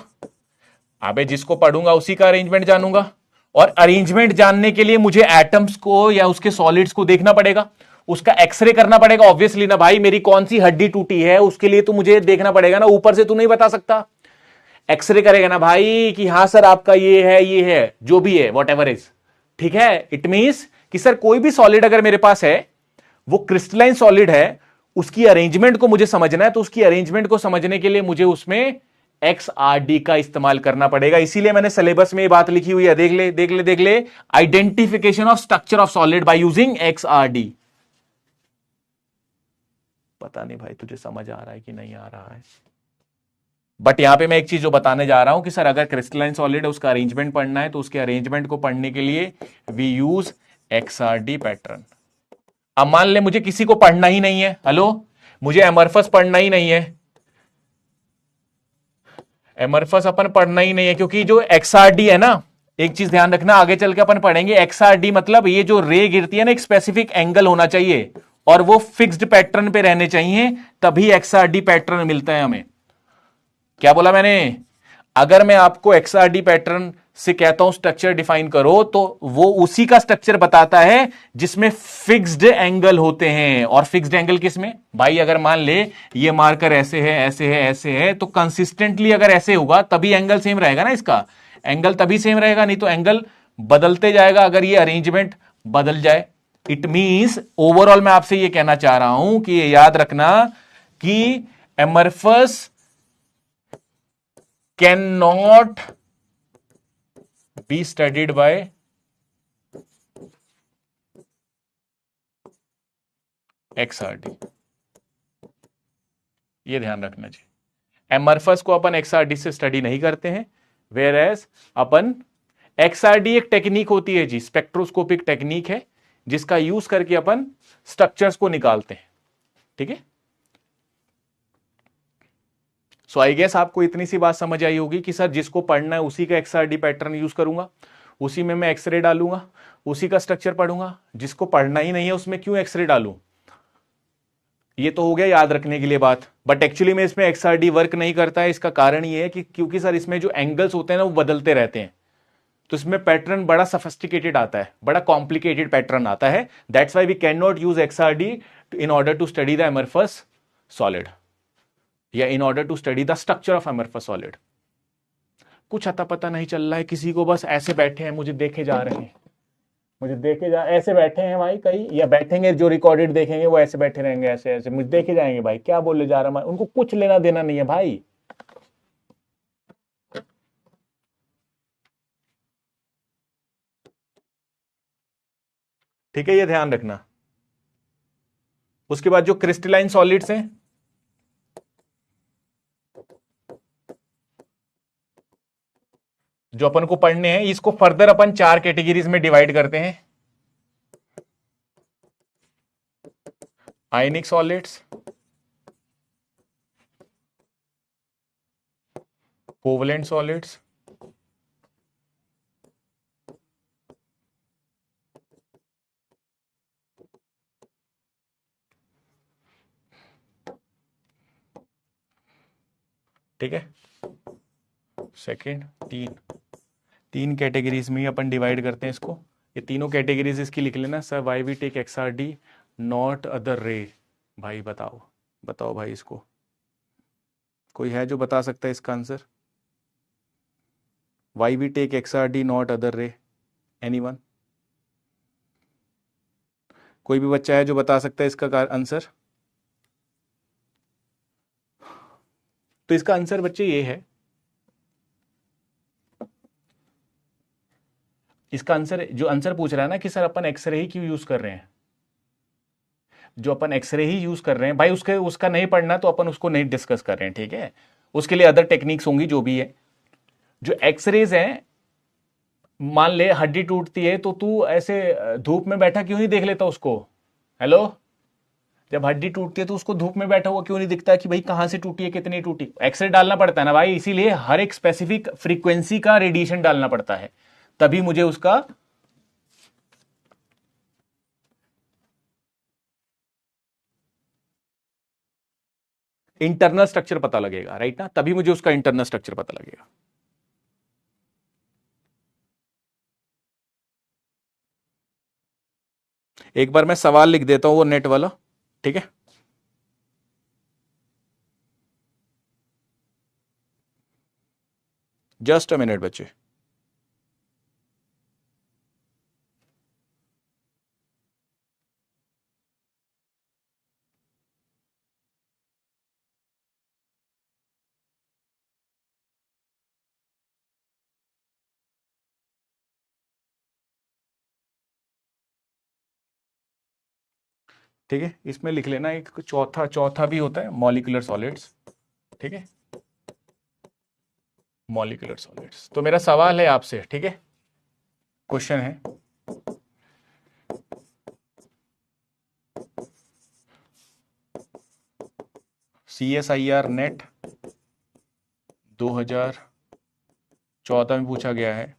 अबे जिसको पढ़ूंगा उसी का अरेंजमेंट जानूंगा, और अरेंजमेंट जानने के लिए मुझे एटम्स को या उसके सॉलिड्स को देखना पड़ेगा, उसका एक्सरे करना पड़ेगा ऑब्वियसली ना भाई। मेरी कौन सी हड्डी टूटी है उसके लिए तो मुझे देखना पड़ेगा ना, ऊपर से तू नहीं बता सकता। एक्सरे करेगा ना भाई कि हाँ सर आपका ये है जो भी है वॉट एवर इज, ठीक है। इट मींस कि सर कोई भी सॉलिड अगर मेरे पास है वो क्रिस्टलाइन सॉलिड है, उसकी अरेंजमेंट को मुझे समझना है, तो उसकी अरेंजमेंट को समझने के लिए मुझे उसमें XRD का इस्तेमाल करना पड़ेगा। इसीलिए मैंने सिलेबस में ये बात लिखी हुई है, देख ले identification of structure of solid by using XRD। पता नहीं भाई तुझे समझ आ रहा है कि नहीं आ रहा है, बट यहां पे मैं एक चीज जो बताने जा रहा हूं कि सर अगर क्रिस्टलाइन सॉलिड है उसका अरेंजमेंट पढ़ना है, तो उसके अरेंजमेंट को पढ़ने के लिए वी यूज XRD पैटर्न। अब मान ले मुझे किसी को पढ़ना ही नहीं है, हेलो, मुझे एमरफस पढ़ना ही नहीं है, एमरफस अपन पढ़ना ही नहीं है, क्योंकि जो XRD है ना, एक चीज ध्यान रखना, आगे चल के अपन पढ़ेंगे। XRD मतलब ये जो रे गिरती है ना, एक स्पेसिफिक एंगल होना चाहिए और वो फिक्स्ड पैटर्न पे रहने चाहिए, तभी XRD पैटर्न मिलता है हमें। क्या बोला मैंने? अगर मैं आपको XRD पैटर्न से कहता हूं स्ट्रक्चर डिफाइन करो, तो वो उसी का स्ट्रक्चर बताता है जिसमें फिक्स्ड एंगल होते हैं। और फिक्स्ड एंगल किसमें भाई? अगर मान ले ये मार्कर ऐसे है, ऐसे है, ऐसे है, तो कंसिस्टेंटली अगर ऐसे होगा तभी एंगल सेम रहेगा ना। इसका एंगल तभी सेम रहेगा, नहीं तो एंगल बदलते जाएगा अगर ये अरेंजमेंट बदल जाए। इट मींस ओवरऑल मैं आपसे ये कहना चाह रहा हूं कि ये याद रखना कि amorphous cannot be studied by XRD। ये ध्यान रखना जी, एमरफस को अपन XRD से स्टडी नहीं करते हैं, वेयर एज अपन XRD एक टेक्निक होती है जी, स्पेक्ट्रोस्कोपिक टेक्निक है, जिसका यूज करके अपन स्ट्रक्चर्स को निकालते हैं। ठीक है, सो आई गेस आपको इतनी सी बात समझ आई होगी कि सर जिसको पढ़ना है उसी का XRD पैटर्न यूज करूंगा, उसी में मैं एक्सरे डालूंगा, उसी का स्ट्रक्चर पढ़ूंगा। जिसको पढ़ना ही नहीं है उसमें क्यों एक्सरे डालूं? ये तो हो गया याद रखने के लिए बात, बट एक्चुअली में इसमें XRD वर्क नहीं करता है। इसका कारण ये है कि क्योंकि सर इसमें जो एंगल्स होते हैं ना वो बदलते रहते हैं, तो इसमें पैटर्न बड़ा सफिस्टिकेटेड आता है, बड़ा कॉम्प्लिकेटेड पैटर्न आता है। That's why we can not use XRD in order to study the amorphous solid, या in order to study the structure of amorphous solid. कुछ अता पता नहीं चल रहा है किसी को, बस ऐसे बैठे हैं मुझे देखे जा रहे हैं, मुझे देखे जा, ऐसे बैठे हैं भाई कई, या बैठेंगे जो रिकॉर्डेड देखेंगे वो ऐसे बैठे रहेंगे, ऐसे ऐसे मुझे देखे जाएंगे भाई क्या बोले जा रहा है, उनको कुछ लेना देना नहीं है भाई। ठीक है, ये ध्यान रखना। उसके बाद जो क्रिस्टलाइन सॉलिड्स हैं, जो अपन को पढ़ने हैं, इसको फर्दर अपन 4 कैटेगरीज में डिवाइड करते हैं। आयनिक सॉलिड्स, कोवलेंट सॉलिड्स, ठीक है। सेकेंड, तीन कैटेगरीज में ही अपन डिवाइड करते हैं इसको। ये तीनों कैटेगरीज इसकी लिख लेना sir. Why we take XRD not other ray. भाई बताओ भाई, इसको कोई है जो बता सकता है इसका answer? Why we take XRD not other ray, anyone? कोई भी बच्चा है जो बता सकता है इसका आंसर? तो इसका आंसर बच्चे ये है, इसका आंसर जो आंसर पूछ रहा है ना कि सर अपन एक्सरे ही क्यों यूज कर रहे हैं, जो अपन एक्सरे ही यूज कर रहे हैं भाई, उसका नहीं पढ़ना तो अपन उसको नहीं डिस्कस कर रहे हैं, ठीक है। उसके लिए अदर टेक्निक्स होंगी जो भी है। जो एक्सरेज हैं, मान ले हड्डी टूटती है तो तू ऐसे धूप में बैठा क्यों नहीं देख लेता उसको? हेलो, जब हड्डी टूटती है तो उसको धूप में बैठा हुआ क्यों नहीं दिखता कि भाई कहां से टूटी है, कितनी टूटी? एक्सरे डालना पड़ता है ना भाई, इसीलिए हर एक स्पेसिफिक फ्रीक्वेंसी का रेडिएशन डालना पड़ता है, तभी मुझे उसका इंटरनल स्ट्रक्चर पता लगेगा, राइट ना, तभी मुझे उसका इंटरनल स्ट्रक्चर पता लगेगा। एक बार मैं सवाल लिख देता हूं वो नेट वाला, ठीक है? जस्ट अ मिनट बच्चे। ठीक है, इसमें लिख लेना एक चौथा चौथा भी होता है, मॉलिक्यूलर सॉलिड्स, ठीक है, मॉलिक्यूलर सॉलिड्स। तो मेरा सवाल है आपसे, ठीक है, क्वेश्चन है, CSIR नेट 2014 में पूछा गया है,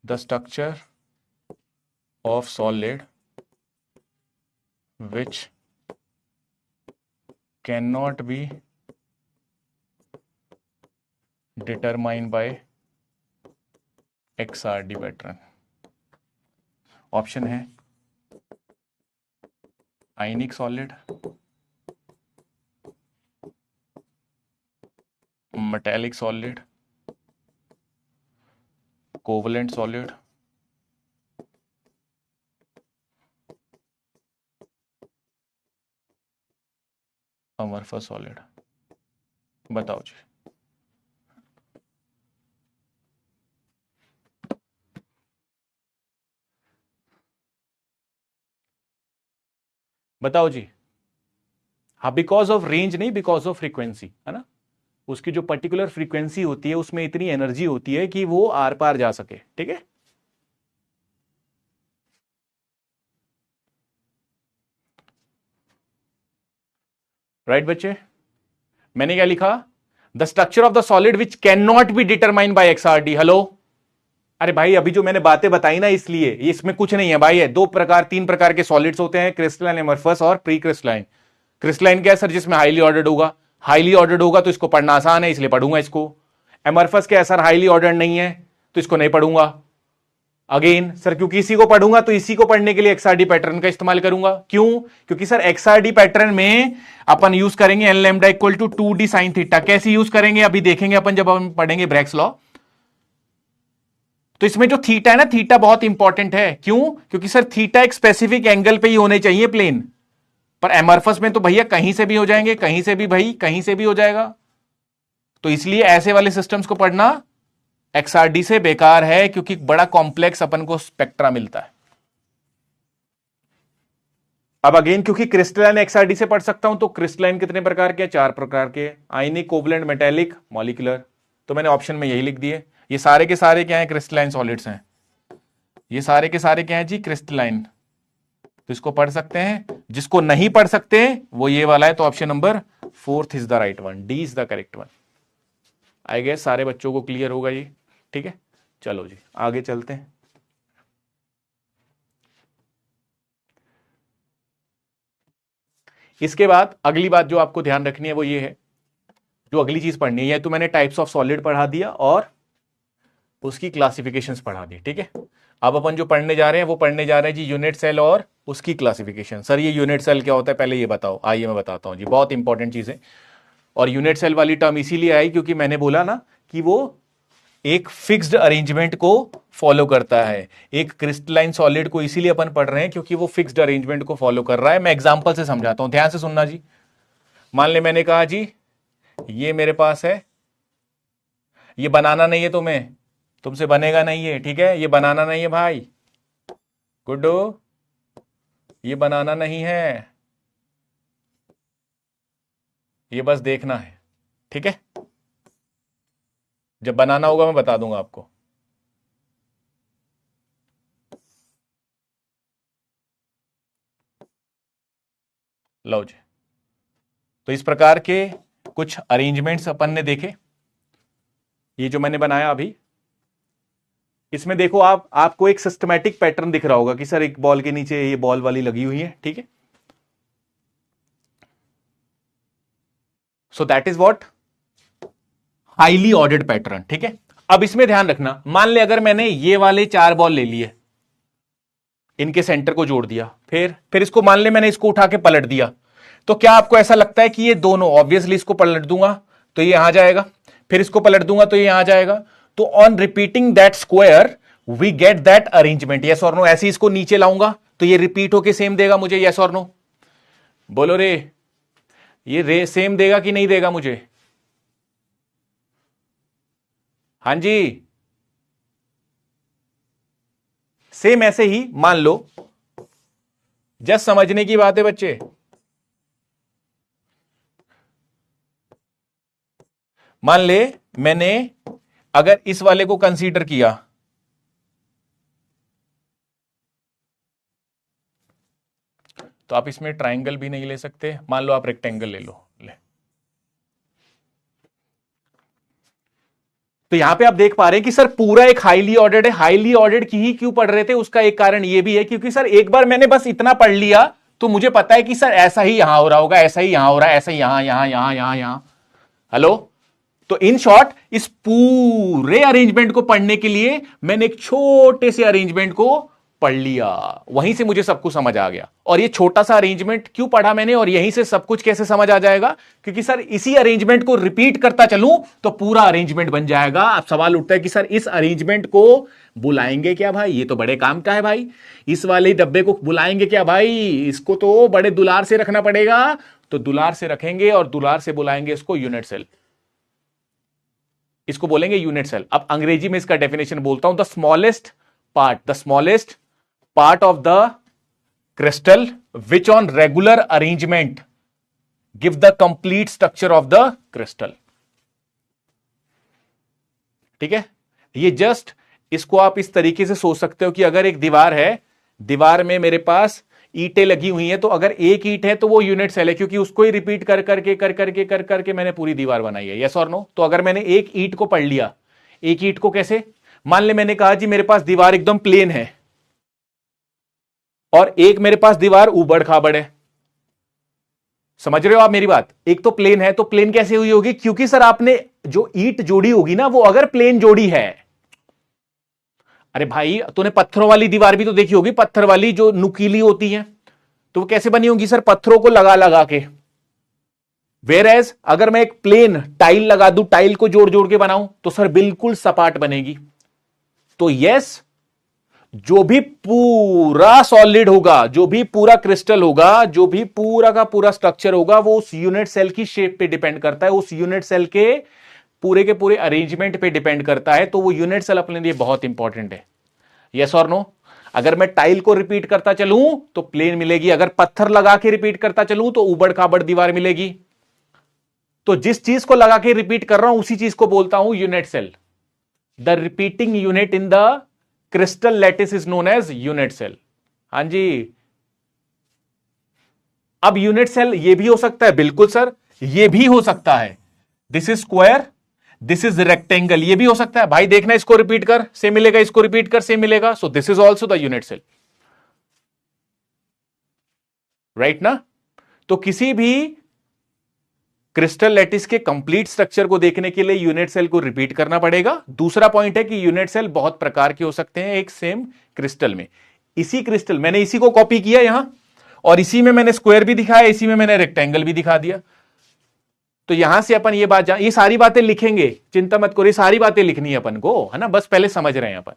the structure of solid which can not be determined by XRD pattern. Option है ionic solid, metallic solid, covalent solid, amorphous solid. बताओ जी। बताओ जी। हाँ, बिकॉज ऑफ रेंज नहीं, बिकॉज ऑफ फ्रीक्वेंसी, है ना, उसकी जो पर्टिकुलर फ्रीक्वेंसी होती है उसमें इतनी एनर्जी होती है कि वो आर पार जा सके, ठीक है। राइट बच्चे, मैंने क्या लिखा? The structure of the solid which can not be determined by XRD। Hello, अरे भाई अभी जो मैंने बातें बताई ना, इसलिए इसमें कुछ नहीं है भाई, है दो प्रकार तीन प्रकार के सॉलिड्स होते हैं, क्रिस्टलाइन, एमरफस और प्री क्रिस्टलाइन। क्रिस्टलाइन क्या है सर? जिसमें हाईली ऑर्डर्ड होगा, हाईली ऑर्डर्ड होगा तो इसको पढ़ना आसान है इसलिए पढ़ूंगा इसको। एमरफस क्या है सर? हाईली ऑर्डर्ड नहीं है तो इसको नहीं पढ़ूंगा। अगेन सर, क्योंकि इसी को पढ़ूंगा तो इसी को पढ़ने के लिए XRD पैटर्न का इस्तेमाल करूंगा। क्यों? क्योंकि सर XRD पैटर्न में अपन यूज करेंगे n lambda equal to 2D sine theta. कैसे यूज करेंगे अभी देखेंगे अपन जब हम पढ़ेंगे ब्रैग्स लॉ। तो इसमें जो थीटा है ना, थीटा बहुत इंपॉर्टेंट है। क्यों? क्योंकि सर थीटा एक स्पेसिफिक एंगल पे ही होने चाहिए प्लेन, पर एमरफस में तो भैया कहीं से भी हो जाएंगे, कहीं से भी भाई, कहीं से भी हो जाएगा। तो इसलिए ऐसे वाले सिस्टम्स को पढ़ना XRD से बेकार है, क्योंकि बड़ा कॉम्प्लेक्स अपन को स्पेक्ट्रा मिलता है। अब अगेन क्योंकि क्रिस्टलाइन XRD से पढ़ सकता हूं, तो क्रिस्टलाइन कितने प्रकार के? 4 प्रकार के, आयनिक, कोवलेंट, मेटेलिक, मॉलिक्यूलर। तो मैंने ऑप्शन में यही लिख दिए। ये सारे के सारे क्या है? क्रिस्टलाइन सॉलिड्स हैं। ये सारे के सारे क्या है जी? क्रिस्टलाइन। तो इसको पढ़ सकते हैं। जिसको नहीं पढ़ सकते वो ये वाला है, तो option number 4 is the right one, D is the correct one. I guess सारे बच्चों को क्लियर होगा जी, ठीक है। चलो जी आगे चलते हैं। इसके बाद अगली बात जो आपको ध्यान रखनी है वो ये है, जो अगली चीज पढ़नी है, तो मैंने टाइप्स ऑफ सॉलिड पढ़ा दिया और उसकी क्लासिफिकेशंस पढ़ा दी, ठीक है। अब अपन जो पढ़ने जा रहे हैं वो पढ़ने जा रहे हैं जी यूनिट सेल और उसकी क्लासिफिकेशन। सर ये यूनिट सेल क्या होता है पहले ये बताओ। आइए मैं बताता हूं जी, बहुत इंपॉर्टेंट चीज है। और यूनिट सेल वाली टर्म इसीलिए आई क्योंकि मैंने बोला ना कि वो एक फिक्स्ड अरेंजमेंट को फॉलो करता है। एक क्रिस्टलाइन सॉलिड को इसीलिए अपन पढ़ रहे हैं क्योंकि वो फिक्स्ड अरेंजमेंट को फॉलो कर रहा है। मैं एग्जांपल से समझाता हूं, ध्यान से सुनना जी। मान ले मैंने कहा जी ये मेरे पास है, ये बनाना नहीं है तुम्हें, तुमसे बनेगा नहीं है, ठीक है, ये बनाना नहीं है भाई, गुड्डू ये बनाना नहीं है, ये बस देखना है, ठीक है। जब बनाना होगा मैं बता दूंगा आपको। लो जी। तो इस प्रकार के कुछ अरेंजमेंट्स अपन ने देखे। ये जो मैंने बनाया अभी, इसमें देखो आपको एक सिस्टमैटिक पैटर्न दिख रहा होगा कि सर एक बॉल के नीचे ये बॉल वाली लगी हुई है, ठीक है। So that is what highly ordered pattern, ठीक है। अब इसमें ध्यान रखना, मान ले अगर मैंने ये वाले 4 बॉल ले लिए, इनके सेंटर को जोड़ दिया, फिर इसको मान ले मैंने इसको उठा के पलट दिया, तो क्या आपको ऐसा लगता है कि ये दोनों, ऑब्वियसली इसको पलट दूंगा तो ये यहां जाएगा, फिर इसको पलट दूंगा तो ये यहां जाएगा, तो on repeating that square we get that arrangement, yes और नो। ऐसे इसको नीचे लाऊंगा तो ये रिपीट होके सेम देगा मुझे, यस और नो। बोलो रे, ये रे सेम देगा कि नहीं देगा मुझे? हाँ जी, सेम ऐसे ही मान लो, जस्ट समझने की बात है बच्चे। मान ले मैंने अगर इस वाले को कंसीडर किया, तो आप इसमें ट्रायंगल भी नहीं ले सकते, मान लो आप रेक्टेंगल ले लो, ले। तो यहां पे आप देख पा रहे हैं कि सर पूरा एक हाईली ऑर्डर्ड है। हाईली ऑर्डर्ड की ही क्यों पढ़ रहे थे, उसका एक कारण यह भी है क्योंकि सर एक बार मैंने बस इतना पढ़ लिया तो मुझे पता है कि सर ऐसा ही यहां हो रहा होगा, ऐसा ही यहां हो रहा है, ऐसा ही यहां यहां यहां यहां यहां। हेलो। तो इन शॉर्ट इस पूरे अरेंजमेंट को पढ़ने के लिए मैंने एक छोटे से अरेंजमेंट को पढ़ लिया, वहीं से मुझे सब कुछ समझ आ गया। और ये छोटा सा अरेंजमेंट क्यों पढ़ा मैंने और यहीं से सब कुछ कैसे समझ आ जाएगा, क्योंकि सर इसी अरेंजमेंट को रिपीट करता चलूं तो पूरा अरेंजमेंट बन जाएगा। अब सवाल उठता है कि सर इस अरेंजमेंट को बुलाएंगे क्या भाई, ये तो बड़े काम का है भाई। इस वाले डब्बे को बुलाएंगे क्या भाई, इसको तो बड़े दुलार से रखना पड़ेगा। तो दुलार से रखेंगे और दुलार से बुलाएंगे इसको यूनिट सेल, इसको बोलेंगे यूनिट सेल। अब अंग्रेजी में इसका डेफिनेशन बोलता हूं, the smallest part of the crystal which on regular arrangement give the complete structure of the crystal, ठीक है। ये जस्ट इसको आप इस तरीके से सोच सकते हो कि अगर एक दीवार है, दीवार में मेरे पास ईंटें लगी हुई हैं, तो अगर एक ईंट है तो वो यूनिट सेल है, क्योंकि उसको ही रिपीट कर करके मैंने पूरी दीवार बनाई है, यस और नो। तो अगर मैंने एक ईंट को पढ़ लिया, एक ईंट को कैसे, मान ले मैंने कहा जी मेरे पास दीवार एकदम प्लेन है और एक मेरे पास दीवार उबड़ खाबड़ है। समझ रहे हो आप मेरी बात? एक तो प्लेन है, तो प्लेन कैसे हुई होगी, क्योंकि सर आपने जो ईंट जोड़ी होगी ना, वो अगर प्लेन जोड़ी है, अरे भाई तूने पत्थरों वाली दीवार भी तो देखी होगी, पत्थर वाली जो नुकीली होती है, तो वो कैसे बनी होगी सर, पत्थरों को लगा लगा के। वेर एज अगर मैं एक प्लेन टाइल लगा दूं, टाइल को जोड़ जोड़ के बनाऊं, तो सर बिल्कुल सपाट बनेगी। तो यस, जो भी पूरा सॉलिड होगा, जो भी पूरा क्रिस्टल होगा, जो भी पूरा का पूरा स्ट्रक्चर होगा, वो उस यूनिट सेल की शेप पे डिपेंड करता है, उस यूनिट सेल के पूरे अरेंजमेंट पे डिपेंड करता है। तो वो यूनिट सेल अपने लिए बहुत इंपॉर्टेंट है, यस और नो। अगर मैं टाइल को रिपीट करता चलूं तो प्लेन मिलेगी, अगर पत्थर लगा के रिपीट करता चलूं तो उबड़ खाबड़ दीवार मिलेगी। तो जिस चीज को लगा के रिपीट कर रहा हूं उसी चीज को बोलता हूं unit cell. The repeating unit in the crystal lattice is known as unit cell. हां जी। अब यूनिट सेल ये भी हो सकता है, बिल्कुल सर, ये भी हो सकता है, this is square, this is rectangle, ये भी हो सकता है भाई। देखना, इसको रिपीट कर सेम मिलेगा, इसको रिपीट कर सेम मिलेगा, so this is also the unit cell, right ना। तो किसी भी क्रिस्टल लैटिस के कंप्लीट स्ट्रक्चर को देखने के लिए यूनिट सेल को रिपीट करना पड़ेगा। दूसरा पॉइंट है कि यूनिट सेल बहुत प्रकार के हो सकते हैं एक सेम क्रिस्टल में। इसी क्रिस्टल, मैंने इसी को कॉपी किया यहां, और इसी में मैंने स्क्वायर भी दिखाया, इसी में मैंने रेक्टेंगल भी दिखा दिया। तो यहां से अपन ये बात, ये सारी बातें लिखेंगे, चिंता मत करो, ये सारी बातें लिखनी है अपन को, है ना, बस पहले समझ रहे हैं अपन,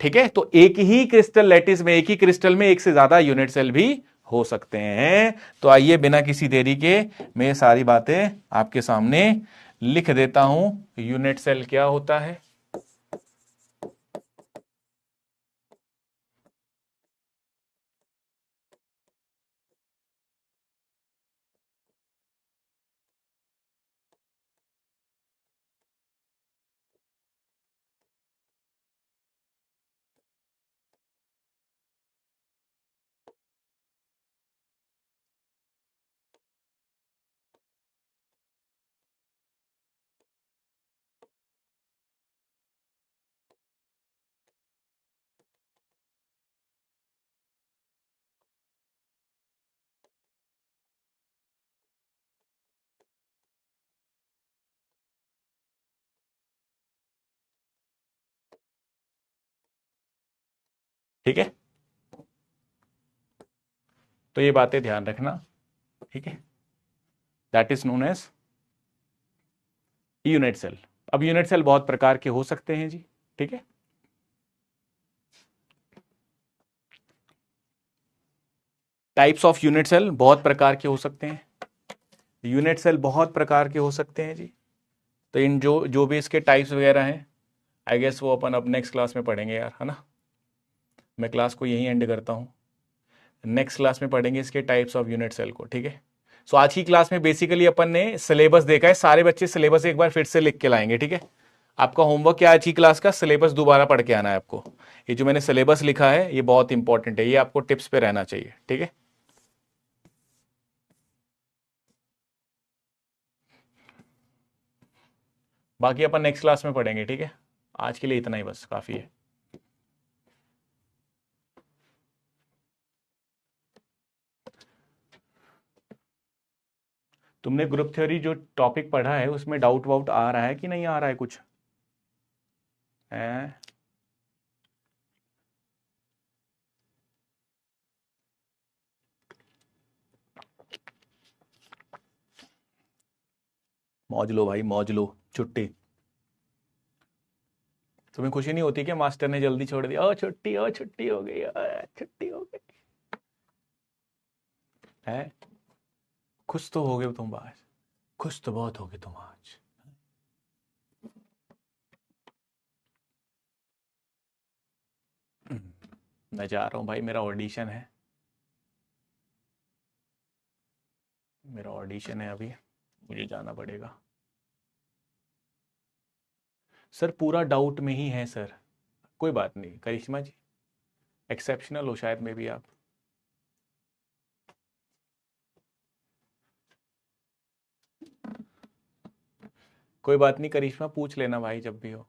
ठीक है। तो एक ही क्रिस्टल लैटिस में, एक ही क्रिस्टल में एक से ज्यादा यूनिट सेल भी हो सकते हैं। तो आइए बिना किसी देरी के मैं ये सारी बातें आपके सामने लिख देता हूं। यूनिट सेल क्या होता है, ठीक है, तो ये बातें ध्यान रखना, ठीक है। That is known as unit cell. अब यूनिट सेल बहुत प्रकार के हो सकते हैं जी, ठीक है। टाइप्स ऑफ यूनिट सेल बहुत प्रकार के हो सकते हैं, यूनिट सेल बहुत प्रकार के हो सकते हैं जी। तो इन जो जो भी इसके टाइप्स वगैरह हैं, आई गेस वो अपन अब नेक्स्ट क्लास में पढ़ेंगे यार, है ना। मैं क्लास को यहीं एंड करता हूँ, नेक्स्ट क्लास में पढ़ेंगे इसके टाइप्स ऑफ यूनिट सेल को, ठीक है। सो आज की क्लास में बेसिकली अपन ने सिलेबस देखा है, सारे बच्चे सिलेबस एक बार फिर से लिख के लाएंगे, ठीक है। आपका होमवर्क क्या आज की क्लास का, सिलेबस दोबारा पढ़ के आना है आपको। ये जो मैंने सिलेबस लिखा है ये बहुत इंपॉर्टेंट है, ये आपको टिप्स पे रहना चाहिए, ठीक है। बाकी अपन नेक्स्ट क्लास में पढ़ेंगे, ठीक है। आज के लिए इतना ही बस काफी है। तुमने ग्रुप थ्योरी जो टॉपिक पढ़ा है उसमें डाउट वाउट आ रहा है कि नहीं आ रहा है कुछ है? मौज लो भाई, मौज लो, छुट्टी। तुम्हें खुशी नहीं होती कि मास्टर ने जल्दी छोड़ दिया, ओ छुट्टी, ओ छुट्टी हो गई, छुट्टी हो गई है। खुश तो हो गए तुम आज, खुश तो बहुत हो गए तुम आज। मैं जा रहा हूँ भाई, मेरा ऑडिशन है, मेरा ऑडिशन है अभी, मुझे जाना पड़ेगा। सर पूरा डाउट में ही है सर, कोई बात नहीं करिश्मा जी, एक्सेप्शनल हो शायद में भी आप। कोई बात नहीं करिश्मा, पूछ लेना भाई जब भी हो।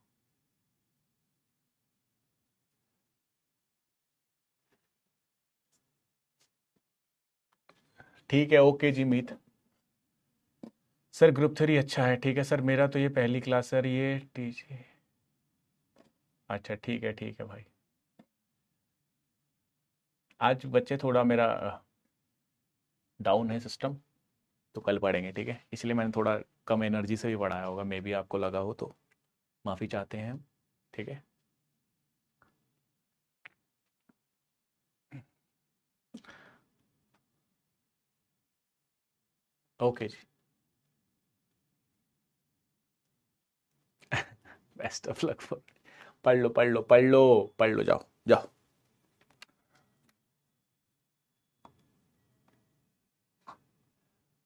ठीक है, ओके जी मीत। सर ग्रुप थ्री अच्छा है, ठीक है सर, मेरा तो ये पहली क्लास सर, ये टीचे। अच्छा ठीक है भाई। आज बच्चे थोड़ा मेरा डाउन है सिस्टम, तो कल पढ़ेंगे, ठीक है। इसलिए मैंने थोड़ा कम एनर्जी से भी पढ़ाया होगा, मे भी आपको लगा हो तो माफ़ी चाहते हैं हम, ठीक है। ओके जी, बेस्ट ऑफ लक फॉर, पढ़ लो पढ़ लो पढ़ लो, पढ़ लो, जाओ जाओ।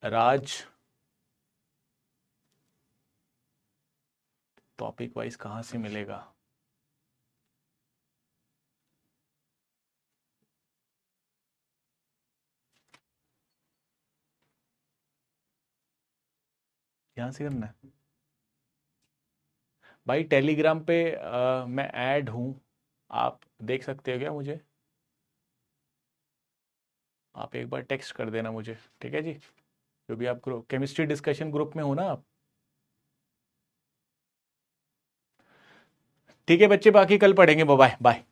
राज, टॉपिक वाइज कहाँ से मिलेगा? यहाँ से करना है भाई, टेलीग्राम पे मैं ऐड हूँ, आप देख सकते हो क्या मुझे? आप एक बार टेक्स्ट कर देना मुझे, ठीक है जी। जो भी आप ग्रुप केमिस्ट्री डिस्कशन ग्रुप में हो ना आप, ठीक है बच्चे, बाकी कल पढ़ेंगे, बाय बाय।